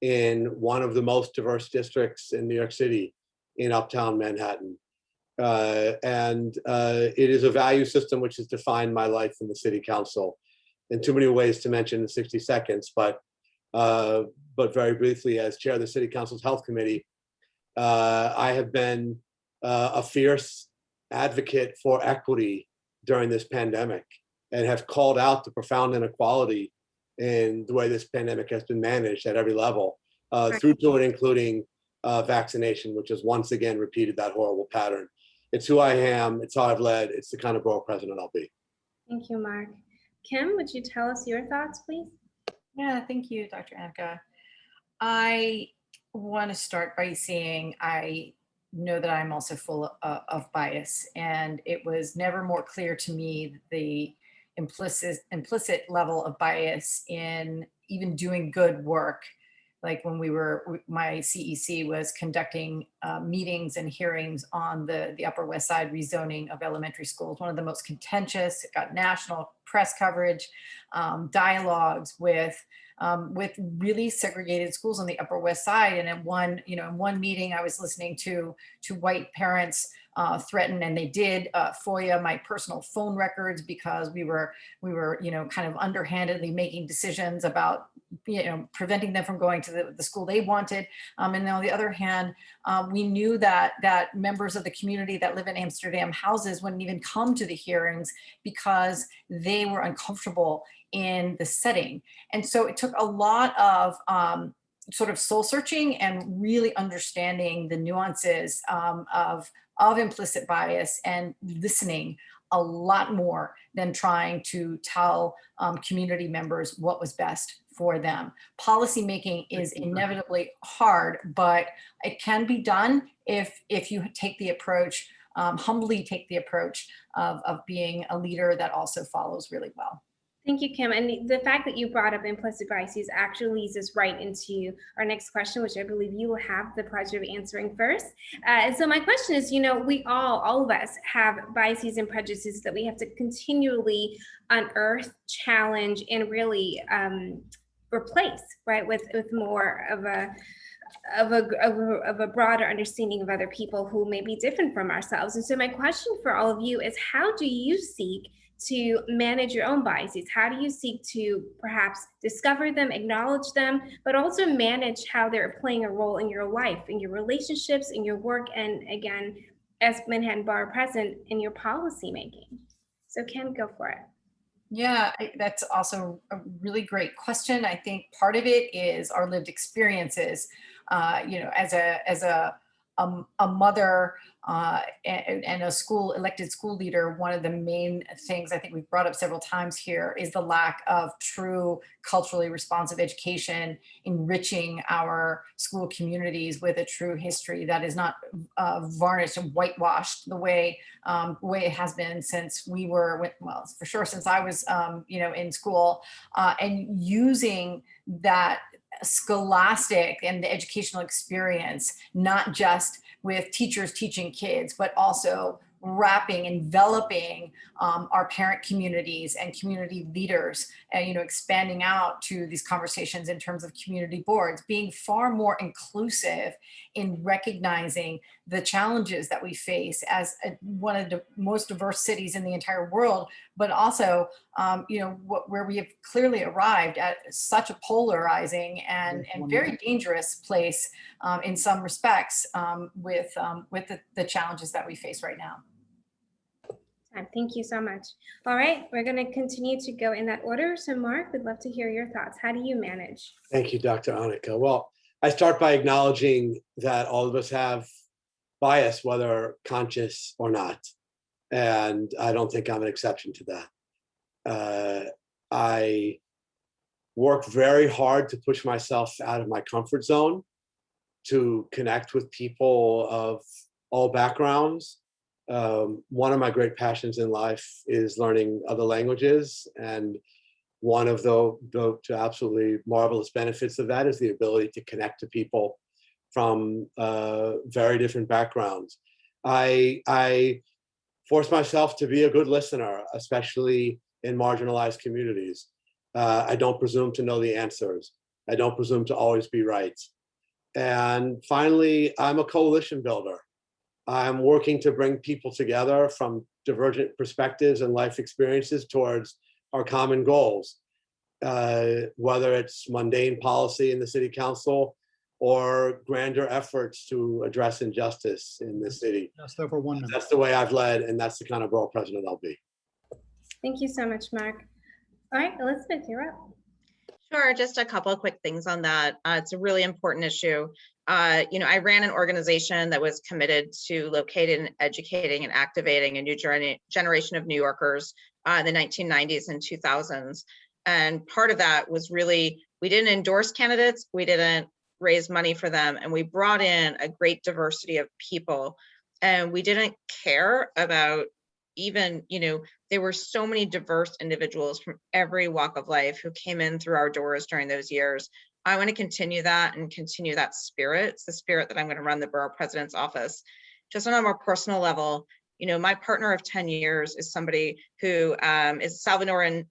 in one of the most diverse districts in New York City, in Uptown Manhattan. It is a value system which has defined my life in the city council in too many ways to mention in 60 seconds, but very briefly, as chair of the city council's health committee, I have been a fierce advocate for equity during this pandemic and have called out the profound inequality in the way this pandemic has been managed at every level, through to and including vaccination, which has once again repeated that horrible pattern. It's who I am, it's how I've led, it's the kind of borough president I'll be. Thank you, Mark. Kim, would you tell us your thoughts, please? Yeah, thank you, Dr. Annika. I want to start by saying I know that I'm also full of bias, and it was never more clear to me the implicit level of bias in even doing good work. Like when my CEC was conducting meetings and hearings on the Upper West Side rezoning of elementary schools, one of the most contentious. It got national press coverage, dialogues with really segregated schools on the Upper West Side. And in one meeting, I was listening to white parents threaten, and they did FOIA my personal phone records because we were kind of underhandedly making decisions about preventing them from going to the school they wanted. And on the other hand, we knew that members of the community that live in Amsterdam houses wouldn't even come to the hearings because they were uncomfortable in the setting. And so it took a lot of sort of soul searching and really understanding the nuances of implicit bias and listening a lot more than trying to tell community members what was best for them. Policymaking is inevitably hard, but it can be done if you take the approach, humbly take the approach of being a leader that also follows really well. Thank you, Kim. And the fact that you brought up implicit biases actually leads us right into our next question, which I believe you will have the pleasure of answering first. And so my question is, we all of us have biases and prejudices that we have to continually unearth, challenge, and really replace, right, with more of a broader understanding of other people who may be different from ourselves. And so my question for all of you is, how do you seek to manage your own biases? How do you seek to perhaps discover them, acknowledge them, but also manage how they're playing a role in your life, in your relationships, in your work, and again, as Manhattan Borough President, in your policy making? So Kim, go for it. Yeah, that's also a really great question. I think part of it is our lived experiences. As a mother and a elected school leader, one of the main things I think we've brought up several times here is the lack of true culturally responsive education, enriching our school communities with a true history that is not varnished and whitewashed the way it has been since we were, well, for sure since I was, in school, and using that scholastic and the educational experience, not just with teachers teaching kids, but also wrapping, enveloping our parent communities and community leaders, and expanding out to these conversations in terms of community boards, being far more inclusive in recognizing the challenges that we face as one of the most diverse cities in the entire world, but also where we have clearly arrived at such a polarizing and very dangerous place in some respects with the challenges that we face right now. Thank you so much. All right, we're going to continue to go in that order. So Mark, we'd love to hear your thoughts. How do you manage? Thank you, Dr. Annika. Well, I start by acknowledging that all of us have bias, whether conscious or not. And I don't think I'm an exception to that. I work very hard to push myself out of my comfort zone, to connect with people of all backgrounds. One of my great passions in life is learning other languages, and one of the absolutely marvelous benefits of that is the ability to connect to people from very different backgrounds. I force myself to be a good listener, especially in marginalized communities. I don't presume to know the answers. I don't presume to always be right. And finally, I'm a coalition builder. I'm working to bring people together from divergent perspectives and life experiences towards our common goals, whether it's mundane policy in the city council or grander efforts to address injustice in the city. Just over 1 minute. That's the way I've led, and that's the kind of borough president I'll be. Thank you so much, Mark. All right, Elizabeth, you're up. Sure, just a couple of quick things on that. It's a really important issue. I ran an organization that was committed to locating, educating, and activating a new generation of New Yorkers in the 1990s and 2000s. And part of that was really, we didn't endorse candidates, we didn't raise money for them, and we brought in a great diversity of people. And we didn't care about even, there were so many diverse individuals from every walk of life who came in through our doors during those years. I want to continue that and continue that spirit. It's the spirit that I'm going to run the borough president's office. Just on a more personal level, my partner of 10 years is somebody who is a Salvadoran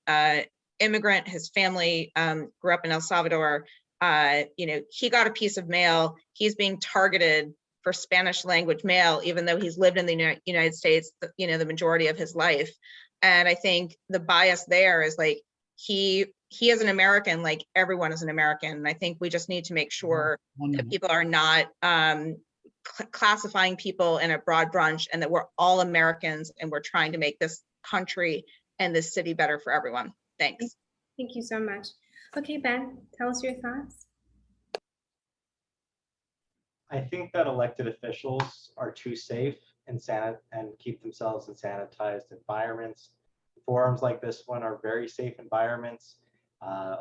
immigrant. His family grew up in El Salvador. He got a piece of mail. He's being targeted for Spanish language mail, even though he's lived in the United States, the majority of his life. And I think the bias there is like, he is an American, like everyone is an American. And I think we just need to make sure that people are not classifying people in a broad brush, and that we're all Americans and we're trying to make this country and this city better for everyone. Thanks. Thank you so much. Okay, Ben, tell us your thoughts. I think that elected officials are too safe and keep themselves in sanitized environments. Forums like this one are very safe environments.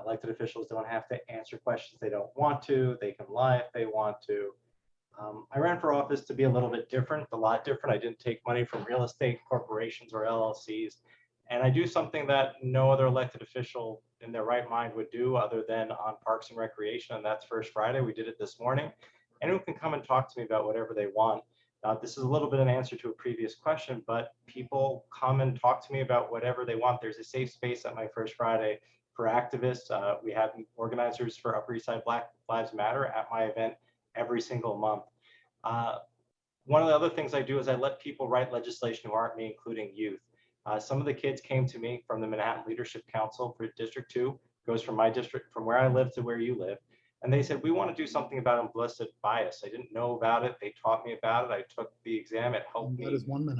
Elected officials don't have to answer questions they don't want to. They can lie if they want to. I ran for office to be a little bit different, a lot different. I didn't take money from real estate corporations or LLCs. And I do something that no other elected official in their right mind would do other than on Parks and Recreation, and that's First Friday. We did it this morning. Anyone can come and talk to me about whatever they want. This is a little bit an answer to a previous question, but people come and talk to me about whatever they want. There's a safe space at my First Friday for activists. We have organizers for Upper East Side Black Lives Matter at my event every single month. One of the other things I do is I let people write legislation who aren't me, including youth. Some of the kids came to me from the Manhattan Leadership Council for District 2, goes from my district, from where I live to where you live. And they said, we want to do something about implicit bias. I didn't know about it. They taught me about it. I took the exam. It helped me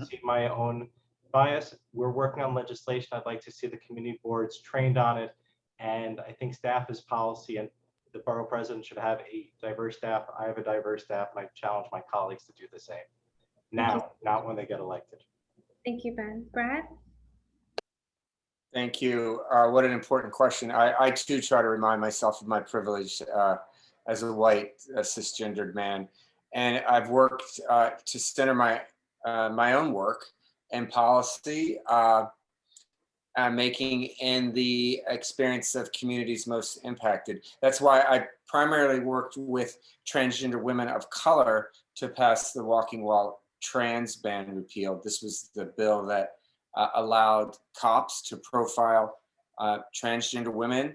see my own bias. We're working on legislation. I'd like to see the community boards trained on it. And I think staff is policy, and the borough president should have a diverse staff. I have a diverse staff, and I challenge my colleagues to do the same. Now, not when they get elected. Thank you, Ben. Brad? Thank you. What an important question. I too try to remind myself of my privilege as a white cisgendered man, and I've worked to center my own work and policy, making in the experience of communities most impacted. That's why I primarily worked with transgender women of color to pass the Walking While Trans ban repealed. This was the bill that allowed cops to profile transgender women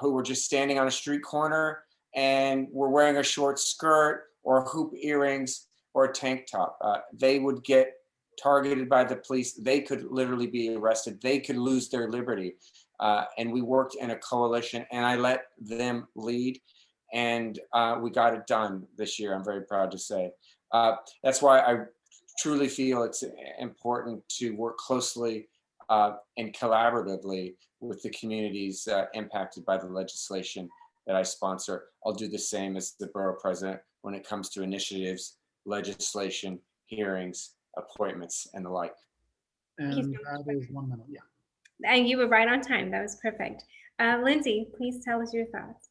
who were just standing on a street corner and were wearing a short skirt or hoop earrings or a tank top. They would get targeted by the police. They could literally be arrested. They could lose their liberty. And we worked in a coalition, and I let them lead, and we got it done this year, I'm very proud to say. That's why I truly feel it's important to work closely and collaboratively with the communities impacted by the legislation that I sponsor. I'll do the same as the borough president when it comes to initiatives, legislation, hearings, appointments, and the like. And that is 1 minute, yeah. And you were right on time. That was perfect. Lindsay, please tell us your thoughts.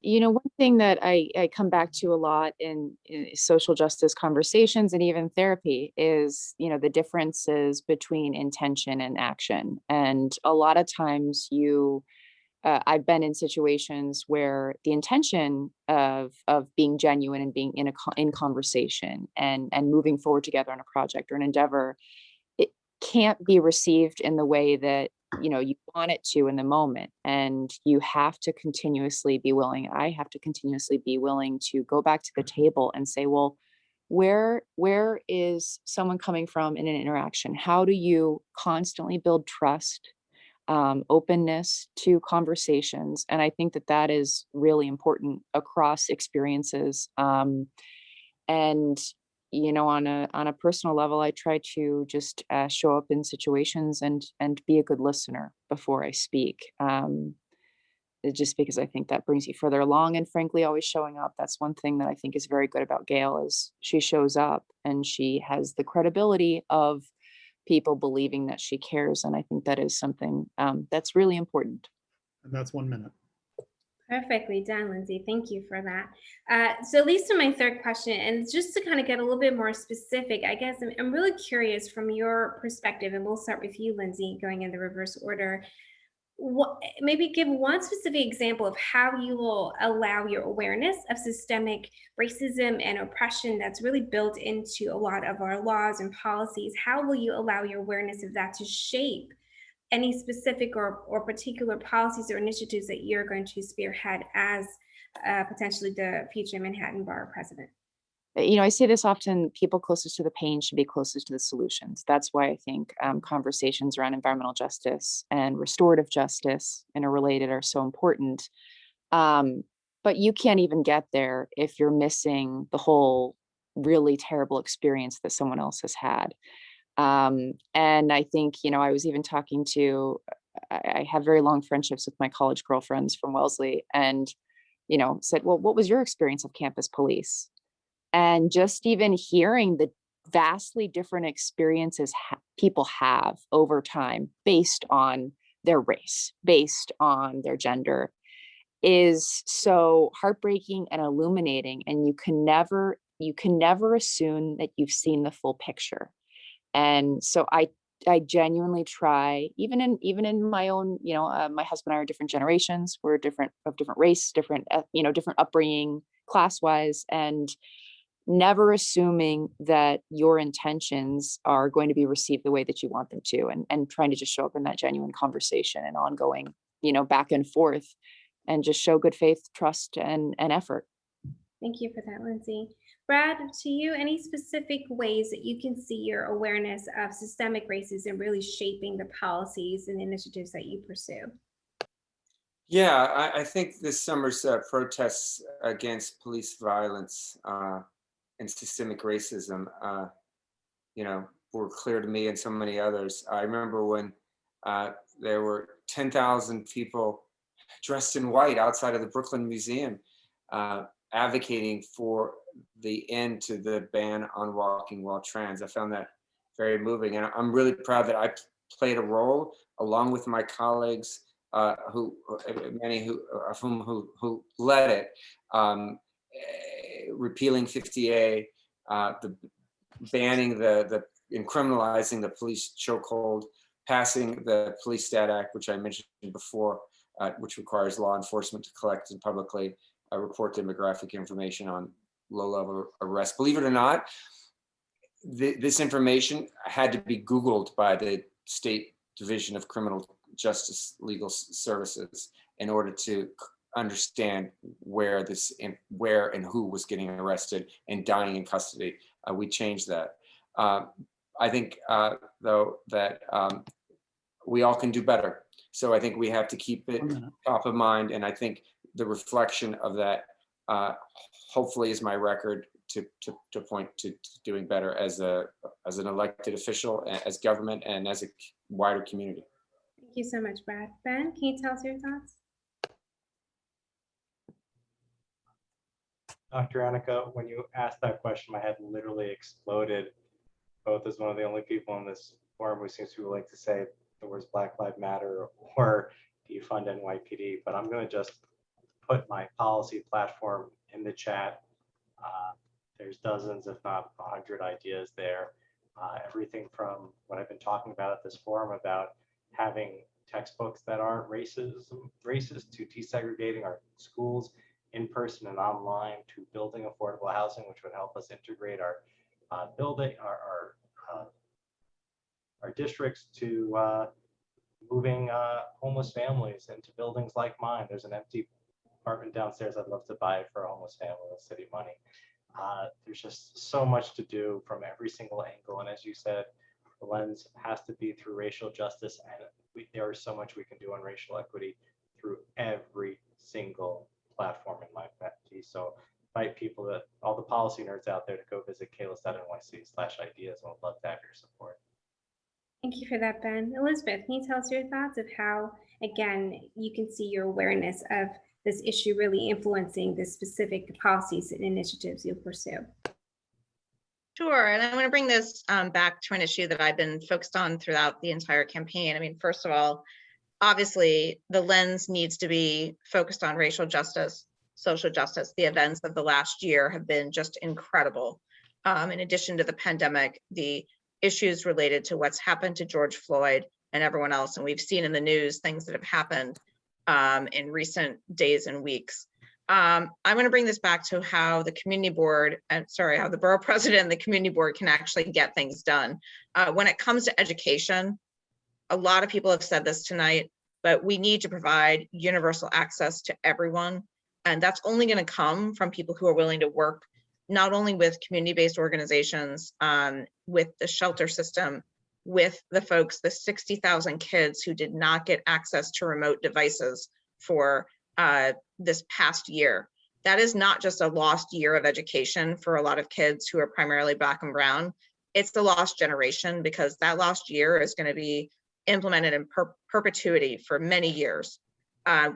One thing that I come back to a lot in social justice conversations and even therapy is, the differences between intention and action. And a lot of times I've been in situations where the intention of being genuine and being in conversation and moving forward together on a project or an endeavor, it can't be received in the way that you want it to in the moment. And you have to continuously be willing, I have to continuously be willing to go back to the table and say, well, where is someone coming from in an interaction? How do you constantly build trust, openness to conversations? And I think that that is really important across experiences. And on a personal level, I try to just show up in situations and be a good listener before I speak. Just because I think that brings you further along. And frankly, always showing up. That's one thing that I think is very good about Gail is she shows up and she has the credibility of people believing that she cares. And I think that is something that's really important. And that's 1 minute. Perfectly done, Lindsay. Thank you for that. So leads to my third question, and just to kind of get a little bit more specific, I guess I'm really curious from your perspective, and we'll start with you, Lindsay, going in the reverse order. Maybe give one specific example of how you will allow your awareness of systemic racism and oppression that's really built into a lot of our laws and policies. How will you allow your awareness of that to shape any specific or particular policies or initiatives that you're going to spearhead as potentially the future Manhattan Borough president? I say this often, people closest to the pain should be closest to the solutions. That's why I think conversations around environmental justice and restorative justice interrelated are so important. But you can't even get there if you're missing the whole really terrible experience that someone else has had. And I think, I was even talking to, I have very long friendships with my college girlfriends from Wellesley and, said, well, what was your experience of campus police? And just even hearing the vastly different experiences people have over time based on their race, based on their gender, is so heartbreaking and illuminating. And you can never assume that you've seen the full picture. And so I genuinely try, even in my own, my husband and I are different generations. We're of different race, different upbringing, class-wise, and never assuming that your intentions are going to be received the way that you want them to, and trying to just show up in that genuine conversation and ongoing, back and forth, and just show good faith, trust, and effort. Thank you for that, Lindsay. Brad, to you, any specific ways that you can see your awareness of systemic racism really shaping the policies and initiatives that you pursue? Yeah, I think this summer's protests against police violence and systemic racism, were clear to me and so many others. I remember when there were 10,000 people dressed in white outside of the Brooklyn Museum advocating for the end to the ban on walking while trans. I found that very moving, and I'm really proud that I played a role along with my colleagues, many of whom led it, repealing 50A, banning and criminalizing the police chokehold, passing the Police Stat Act, which I mentioned before, which requires law enforcement to collect and publicly report demographic information on low-level arrests. Believe it or not, this information had to be Googled by the State Division of Criminal Justice Legal Services in order to understand where and who was getting arrested and dying in custody. We changed that. I think, though, that we all can do better. So I think we have to keep it top of mind. And I think the reflection of that hopefully is my record to point to doing better as an elected official, as government, and as a wider community. Thank you so much, Brad. Ben, can you tell us your thoughts? Dr. Annika, when you asked that question, my head literally exploded, both as one of the only people in this forum who seems to like to say the words Black Lives Matter or defund NYPD, but I'm going to just put my policy platform in the chat. There's dozens, if not 100 ideas there. Everything from what I've been talking about at this forum about having textbooks that aren't racist to desegregating our schools in person and online, to building affordable housing, which would help us integrate our our districts, to moving homeless families into buildings like mine. There's an empty apartment downstairs I'd love to buy for a homeless family with city money. There's just so much to do from every single angle. And as you said, the lens has to be through racial justice. And there is so much we can do on racial equity through every single platform in my faculty. So invite people, that all the policy nerds out there, to go visit kalis.nyc/ideas. I would love to have your support. Thank you for that, Ben. Elizabeth, can you tell us your thoughts of how, again, you can see your awareness of this issue really influencing the specific policies and initiatives you'll pursue? Sure, and I want to bring this back to an issue that I've been focused on throughout the entire campaign. I mean, first of all, obviously, the lens needs to be focused on racial justice, social justice. The events of the last year have been just incredible. In addition to the pandemic, the issues related to what's happened to George Floyd and everyone else, and we've seen in the news things that have happened in recent days and weeks. I'm going to bring this back to how the community board, how the borough president and the community board can actually get things done. When it comes to education, a lot of people have said this tonight, but we need to provide universal access to everyone. And that's only going to come from people who are willing to work not only with community-based organizations, with the shelter system, with the folks, the 60,000 kids who did not get access to remote devices for this past year. That is not just a lost year of education for a lot of kids who are primarily Black and brown. It's the lost generation, because that lost year is going to be implemented in perpetuity for many years.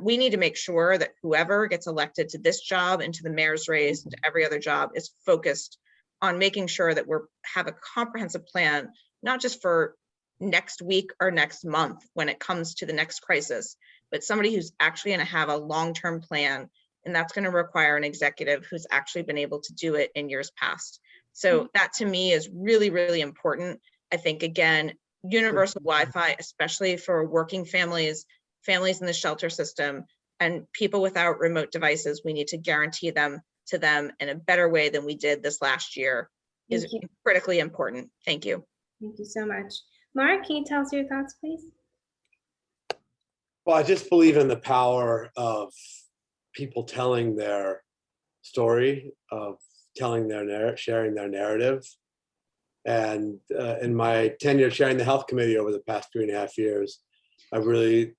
We need to make sure that whoever gets elected to this job and to the mayor's race and to every other job is focused on making sure that we have a comprehensive plan, not just for next week or next month when it comes to the next crisis, but somebody who's actually going to have a long-term plan. And that's going to require an executive who's actually been able to do it in years past. So that to me is really, really important. I think, again, universal Wi-Fi, especially for working families, families in the shelter system, and people without remote devices, we need to guarantee them to them in a better way than we did this last year, is critically important. Thank you. Thank you so much. Mark, can you tell us your thoughts, please? Well, I just believe in the power of people telling their story, of telling their sharing their narrative. And in my tenure chairing the health committee over the past 3.5 years, I really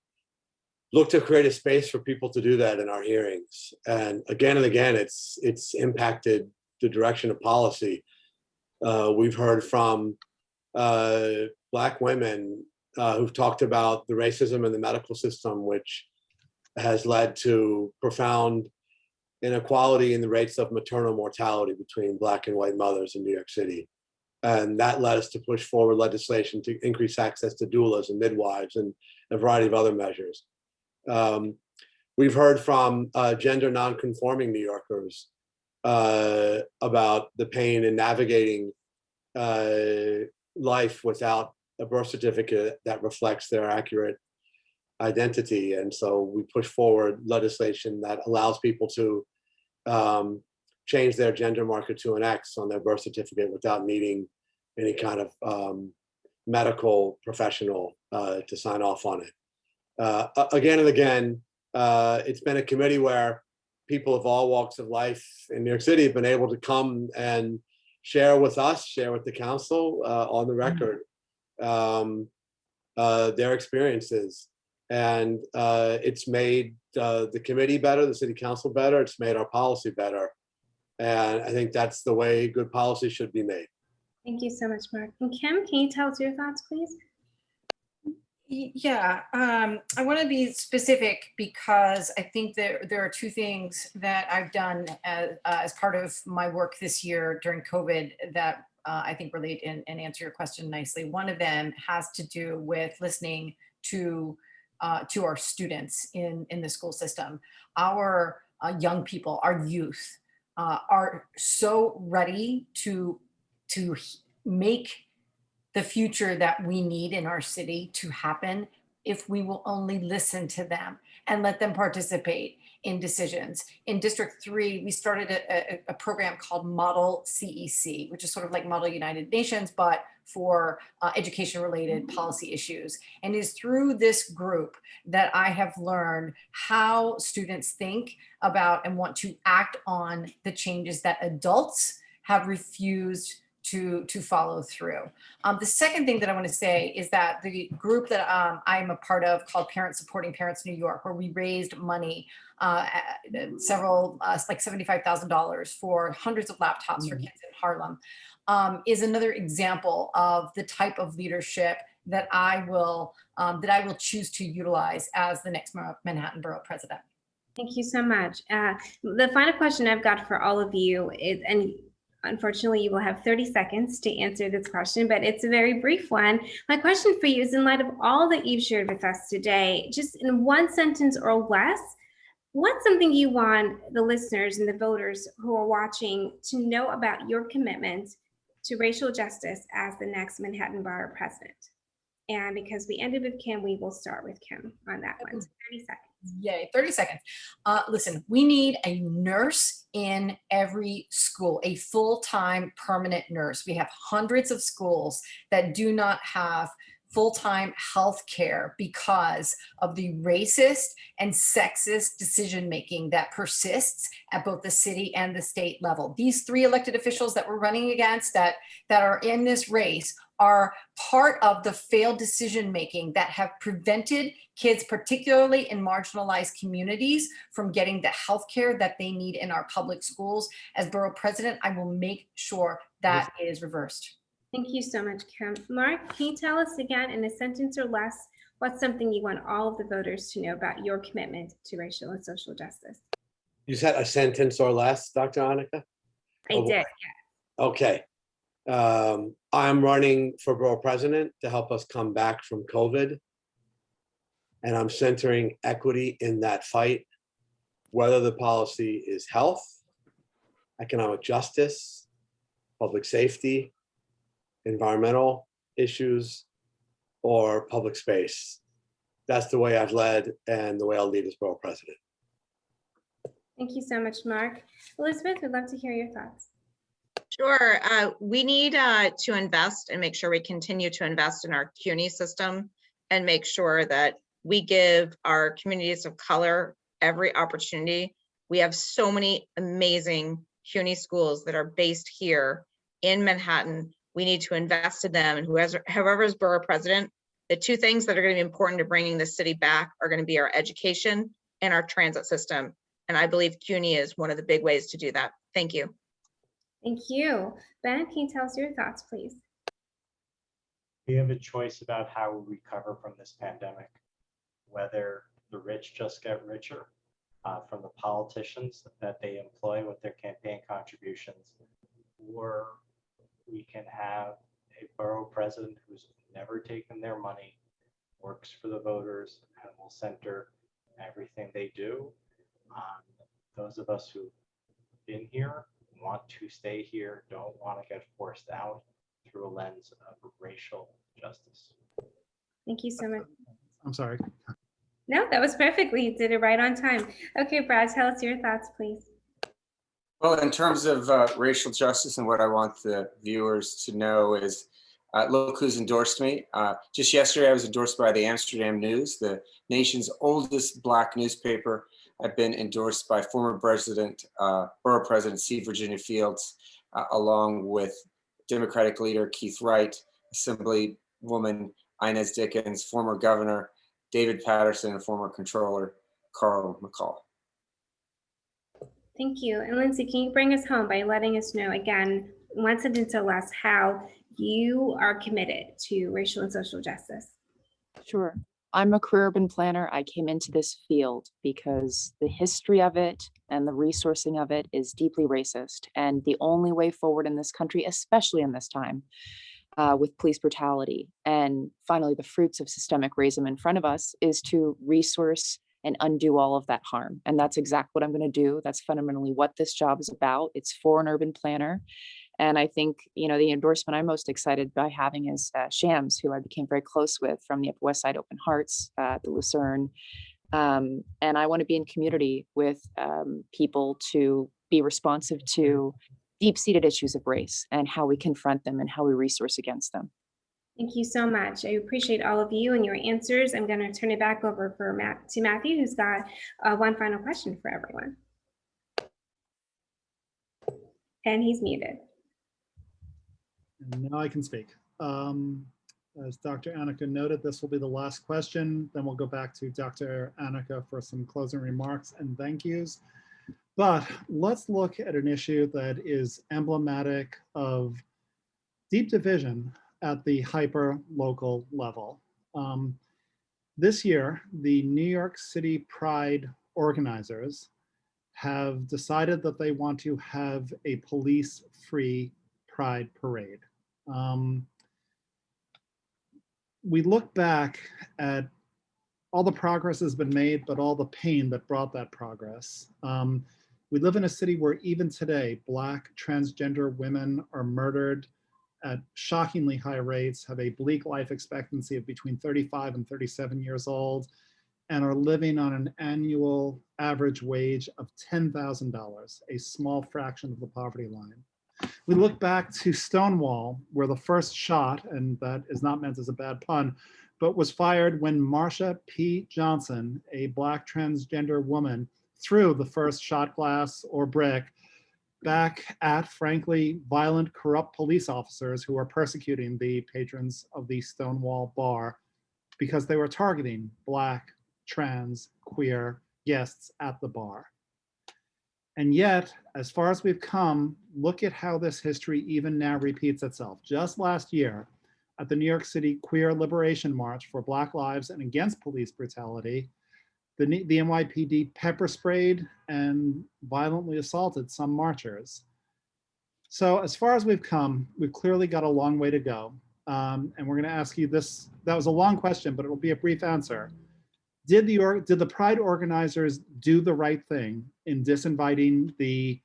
looked to create a space for people to do that in our hearings. And again, it's impacted the direction of policy. We've heard from Black women who've talked about the racism in the medical system, which has led to profound inequality in the rates of maternal mortality between Black and white mothers in New York City. And that led us to push forward legislation to increase access to doulas and midwives and a variety of other measures. We've heard from gender non-conforming New Yorkers about the pain in navigating life without a birth certificate that reflects their accurate identity. And so we push forward legislation that allows people to change their gender marker to an X on their birth certificate without needing any kind of medical professional to sign off on it. Again and again, it's been a committee where people of all walks of life in New York City have been able to come and share with us, share with the council on the record their experiences. And it's made the committee better, the city council better, it's made our policy better. And I think that's the way good policy should be made. Thank you so much, Mark. And Kim, can you tell us your thoughts, please? Yeah, I want to be specific because I think there are two things that I've done as part of my work this year during COVID that I think relate and answer your question nicely. One of them has to do with listening to our students in the school system. Our young people, our youth, are so ready to make the future that we need in our city to happen if we will only listen to them and let them participate. in decisions. In District 3, we started a program called Model CEC, which is sort of like Model United Nations, but for education-related policy issues. And it is through this group that I have learned how students think about and want to act on the changes that adults have refused to follow through. The second thing that I want to say is that the group that I'm a part of called Parents Supporting Parents New York, where we raised money, several, like $75,000 for hundreds of laptops for kids in Harlem, is another example of the type of leadership that I will choose to utilize as the next Manhattan Borough President. Thank you so much. The final question I've got for all of you is, and unfortunately, you will have 30 seconds to answer this question, but it's a very brief one. My question for you is, in light of all that you've shared with us today, just in one sentence or less, what's something you want the listeners and the voters who are watching to know about your commitment to racial justice as the next Manhattan Borough President? And because we ended with Kim, we will start with Kim on that one. So 30 seconds. Yay, 30 seconds. Listen, we need a nurse in every school, a full-time permanent nurse. We have hundreds of schools that do not have full-time health care because of the racist and sexist decision-making that persists at both the city and the state level. These three elected officials that we're running against that are in this race are part of the failed decision-making that have prevented kids, particularly in marginalized communities, from getting the health care that they need in our public schools. As Borough President, I will make sure that is reversed. Thank you so much, Kim. Mark, can you tell us again in a sentence or less, what's something you want all of the voters to know about your commitment to racial and social justice? You said a sentence or less, Dr. Annika? I did, yeah. Okay. I'm running for Borough President to help us come back from COVID. And I'm centering equity in that fight, whether the policy is health, economic justice, public safety, environmental issues, or public space. That's the way I've led and the way I'll lead as Borough President. Thank you so much, Mark. Elizabeth, we'd love to hear your thoughts. Sure. We need to invest and make sure we continue to invest in our CUNY system and make sure that we give our communities of color every opportunity. We have so many amazing CUNY schools that are based here in Manhattan. We need to invest in them, and whoever is Borough President, the two things that are going to be important to bringing the city back are going to be our education and our transit system. And I believe CUNY is one of the big ways to do that. Thank you. Thank you. Ben, can you tell us your thoughts, please? We have a choice about how we recover from this pandemic, whether the rich just get richer from the politicians that they employ with their campaign contributions, or we can have a borough president who's never taken their money, works for the voters, and will center everything they do on those of us who've been here, want to stay here, don't want to get forced out through a lens of racial justice. Thank you so much. I'm sorry. No, that was perfectly. You did it right on time. Okay, Brad, tell us your thoughts, please. Well, in terms of racial justice, and what I want the viewers to know is, look who's endorsed me. Just yesterday, I was endorsed by the Amsterdam News, the nation's oldest Black newspaper. I've been endorsed by former Borough President C. Virginia Fields, along with Democratic leader Keith Wright, Assemblywoman Inez Dickens, former Governor David Patterson, and former Controller Carl McCall. Thank you. And Lindsay, can you bring us home by letting us know again, one sentence or less, how you are committed to racial and social justice? Sure. I'm a career urban planner. I came into this field because the history of it and the resourcing of it is deeply racist. And the only way forward in this country, especially in this time, with police brutality, and finally the fruits of systemic racism in front of us, is to resource and undo all of that harm. And that's exactly what I'm going to do. That's fundamentally what this job is about. It's for an urban planner. And I think, you know, the endorsement I'm most excited by having is Shams, who I became very close with from the Upper West Side Open Hearts, the Lucerne And I want to be in community with people to be responsive to deep-seated issues of race and how we confront them and how we resource against them. Thank you so much. I appreciate all of you and your answers. I'm going to turn it back over to Matthew, who's got one final question for everyone. And he's muted. And now I can speak. As Dr. Annika noted, this will be the last question. Then we'll go back to Dr. Annika for some closing remarks and thank yous. But let's look at an issue that is emblematic of deep division at the hyper-local level. This year, the New York City Pride organizers have decided that they want to have a police-free Pride parade. We look back at all the progress has been made, but all the pain that brought that progress. We live in a city where even today, Black transgender women are murdered at shockingly high rates, have a bleak life expectancy of between 35 and 37 years old, and are living on an annual average wage of $10,000, a small fraction of the poverty line. We look back to Stonewall, where the first shot, and that is not meant as a bad pun, but was fired when Marsha P. Johnson, a Black transgender woman, threw the first shot glass or brick back at, frankly, violent, corrupt police officers who were persecuting the patrons of the Stonewall bar because they were targeting Black, trans, queer guests at the bar. And yet, as far as we've come, look at how this history even now repeats itself. Just last year, at the New York City Queer Liberation March for Black Lives and Against Police Brutality, the NYPD pepper sprayed and violently assaulted some marchers. So as far as we've come, we've clearly got a long way to go. And we're gonna ask you this, that was a long question, but it'll be a brief answer. Did the Pride organizers do the right thing in disinviting the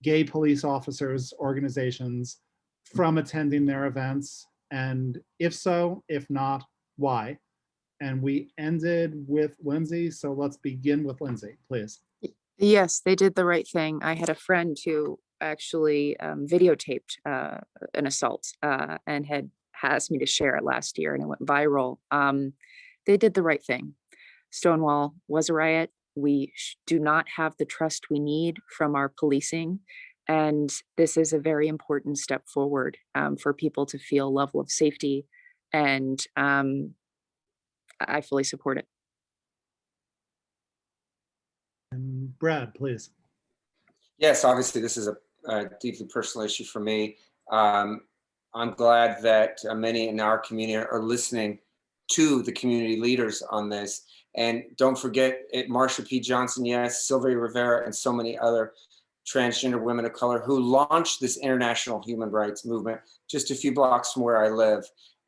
gay police officers organizations from attending their events? And if so, if not, why? And we ended with Lindsay, so let's begin with Lindsay, please. Yes, they did the right thing. I had a friend who actually videotaped an assault and had asked me to share it last year, and it went viral. They did the right thing. Stonewall was a riot. We do not have the trust we need from our policing. And this is a very important step forward for people to feel a level of safety. And I fully support it. And Brad, please. Yes, obviously this is a deeply personal issue for me. I'm glad that many in our community are listening to the community leaders on this. And don't forget Marsha P. Johnson, yes, Sylvia Rivera, and so many other transgender women of color who launched this international human rights movement just a few blocks from where I live.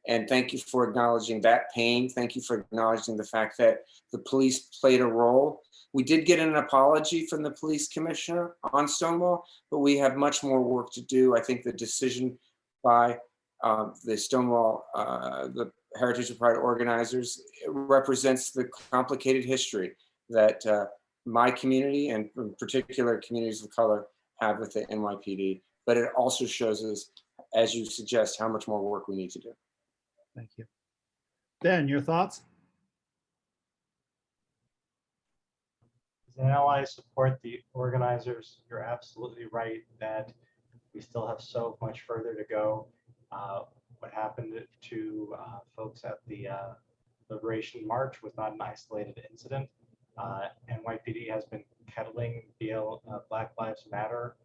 And thank you for acknowledging that pain. Thank you for acknowledging the fact that the police played a role. We did get an apology from the police commissioner on Stonewall, but we have much more work to do. I think the decision by the Stonewall, the Heritage of Pride organizers, represents the complicated history that my community and in particular communities of color have with the NYPD. But it also shows us, as you suggest, how much more work we need to do. Thank you. Ben, your thoughts? As an ally, I support the organizers. You're absolutely right that we still have so much further to go. What happened to folks at the Liberation March was not an isolated incident. NYPD has been kettling Black Lives Matter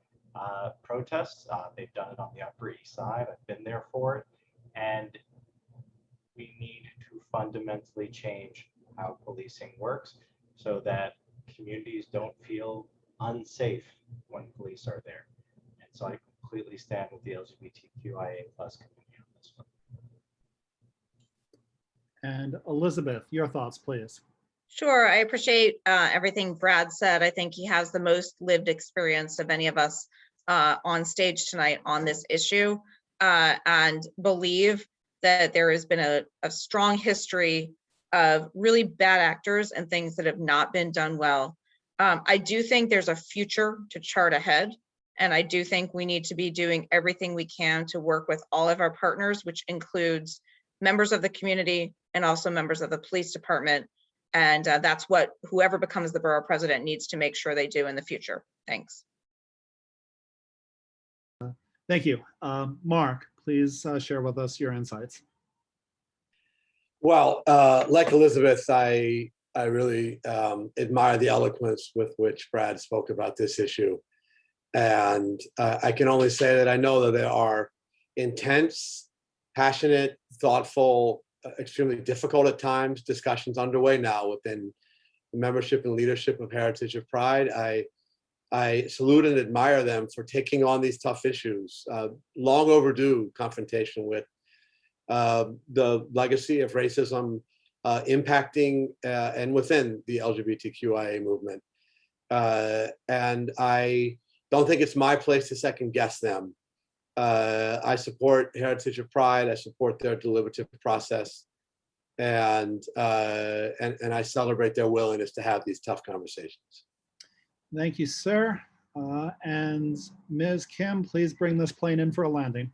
protests. They've done it on the Upper East Side. I've been there for it. And we need to fundamentally change how policing works so that communities don't feel unsafe when police are there. And so I completely stand with the LGBTQIA+ community on this one. And Elizabeth, your thoughts, please. Sure, I appreciate everything Brad said. I think he has the most lived experience of any of us on stage tonight on this issue, and believe that there has been a strong history of really bad actors and things that have not been done well. I do think there's a future to chart ahead. And I do think we need to be doing everything we can to work with all of our partners, which includes members of the community and also members of the police department. And that's what whoever becomes the borough president needs to make sure they do in the future. Thanks. Thank you. Mark, please share with us your insights. Well, like Elizabeth, I really admire the eloquence with which Brad spoke about this issue. And I can only say that I know that there are intense, passionate, thoughtful, extremely difficult at times discussions underway now within the membership and leadership of Heritage of Pride. I salute and admire them for taking on these tough issues, long overdue confrontation with the legacy of racism impacting and within the LGBTQIA movement. And I don't think it's my place to second guess them. I support Heritage of Pride. I support their deliberative process, and I celebrate their willingness to have these tough conversations. Thank you, sir. And Ms. Kim, please bring this plane in for a landing.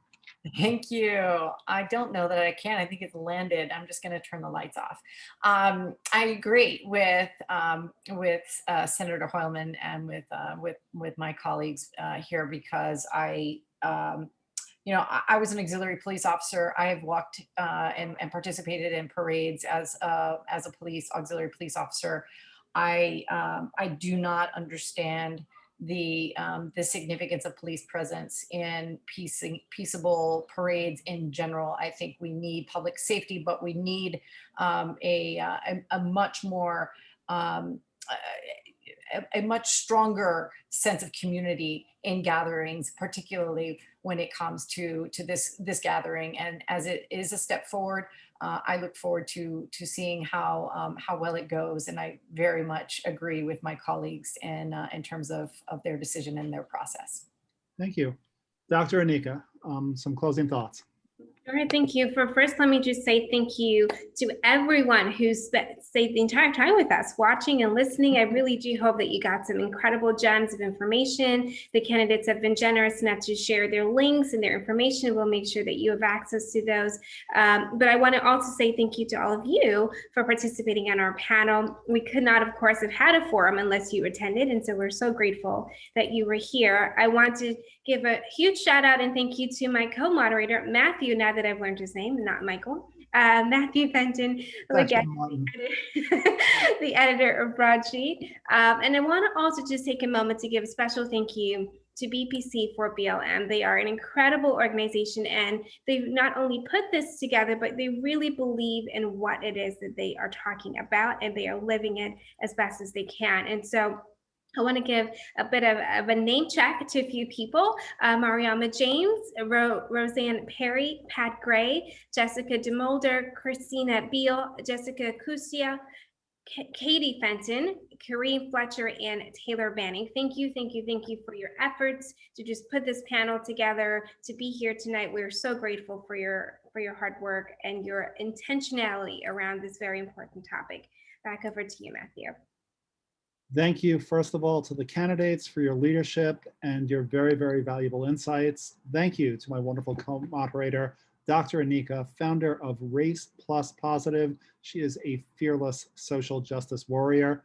Thank you. I don't know that I can. I think it's landed. I'm just going to turn the lights off. I agree with Senator Hoylman and with my colleagues here, because I was an auxiliary police officer. I have walked and participated in parades as a auxiliary police officer. I do not understand the significance of police presence in peaceable parades in general. I think we need public safety, but we need a much more a much stronger sense of community in gatherings, particularly when it comes to this gathering. And as it is a step forward, I look forward to seeing how well it goes. And I very much agree with my colleagues in terms of their decision and their process. Thank you. Dr. Anika, some closing thoughts. All right, thank you. First, let me just say thank you to everyone who stayed the entire time with us, watching and listening. I really do hope that you got some incredible gems of information. The candidates have been generous enough to share their links and their information. We'll make sure that you have access to those. But I want to also say thank you to all of you for participating on our panel. We could not, of course, have had a forum unless you attended, and so we're so grateful that you were here. I want to give a huge shout out and thank you to my co-moderator, Matthew, now that I've learned his name, not Michael, Matthew Fenton, again, the editor of Broadsheet. And I want to also just take a moment to give a special thank you to BPC4BLM. They are an incredible organization, and they've not only put this together, but they really believe in what it is that they are talking about, and they are living it as best as they can. And so I want to give a bit of a name check to a few people. Mariama James, Roseanne Perry, Pat Gray, Jessica DeMolder, Christina Beal, Jessica Kusia, Katie Fenton, Kareem Fletcher, and Taylor Banning. Thank you for your efforts to just put this panel together, to be here tonight. We're so grateful for your hard work and your intentionality around this very important topic. Back over to you, Matthew. Thank you, first of all, to the candidates for your leadership and your very, very valuable insights. Thank you to my wonderful co-moderator, Dr. Anika, founder of Race Plus Positive. She is a fearless social justice warrior.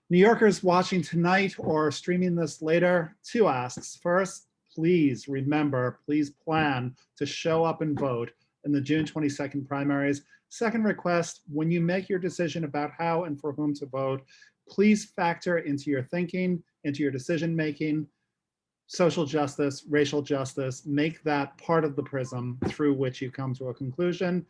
New Yorkers watching tonight or streaming this later, 2 asks. First, please remember, please plan to show up and vote in the June 22nd primaries. Second request, when you make your decision about how and for whom to vote, please factor into your thinking, into your decision-making, social justice, racial justice, make that part of the prism through which you come to a conclusion.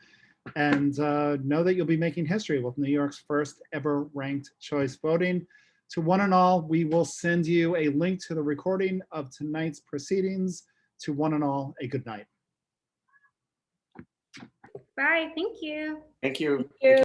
And know that you'll be making history with New York's first ever ranked choice voting. To one and all, we will send you a link to the recording of tonight's proceedings. To one and all, a good night. Bye, thank you. Thank you. Thank you.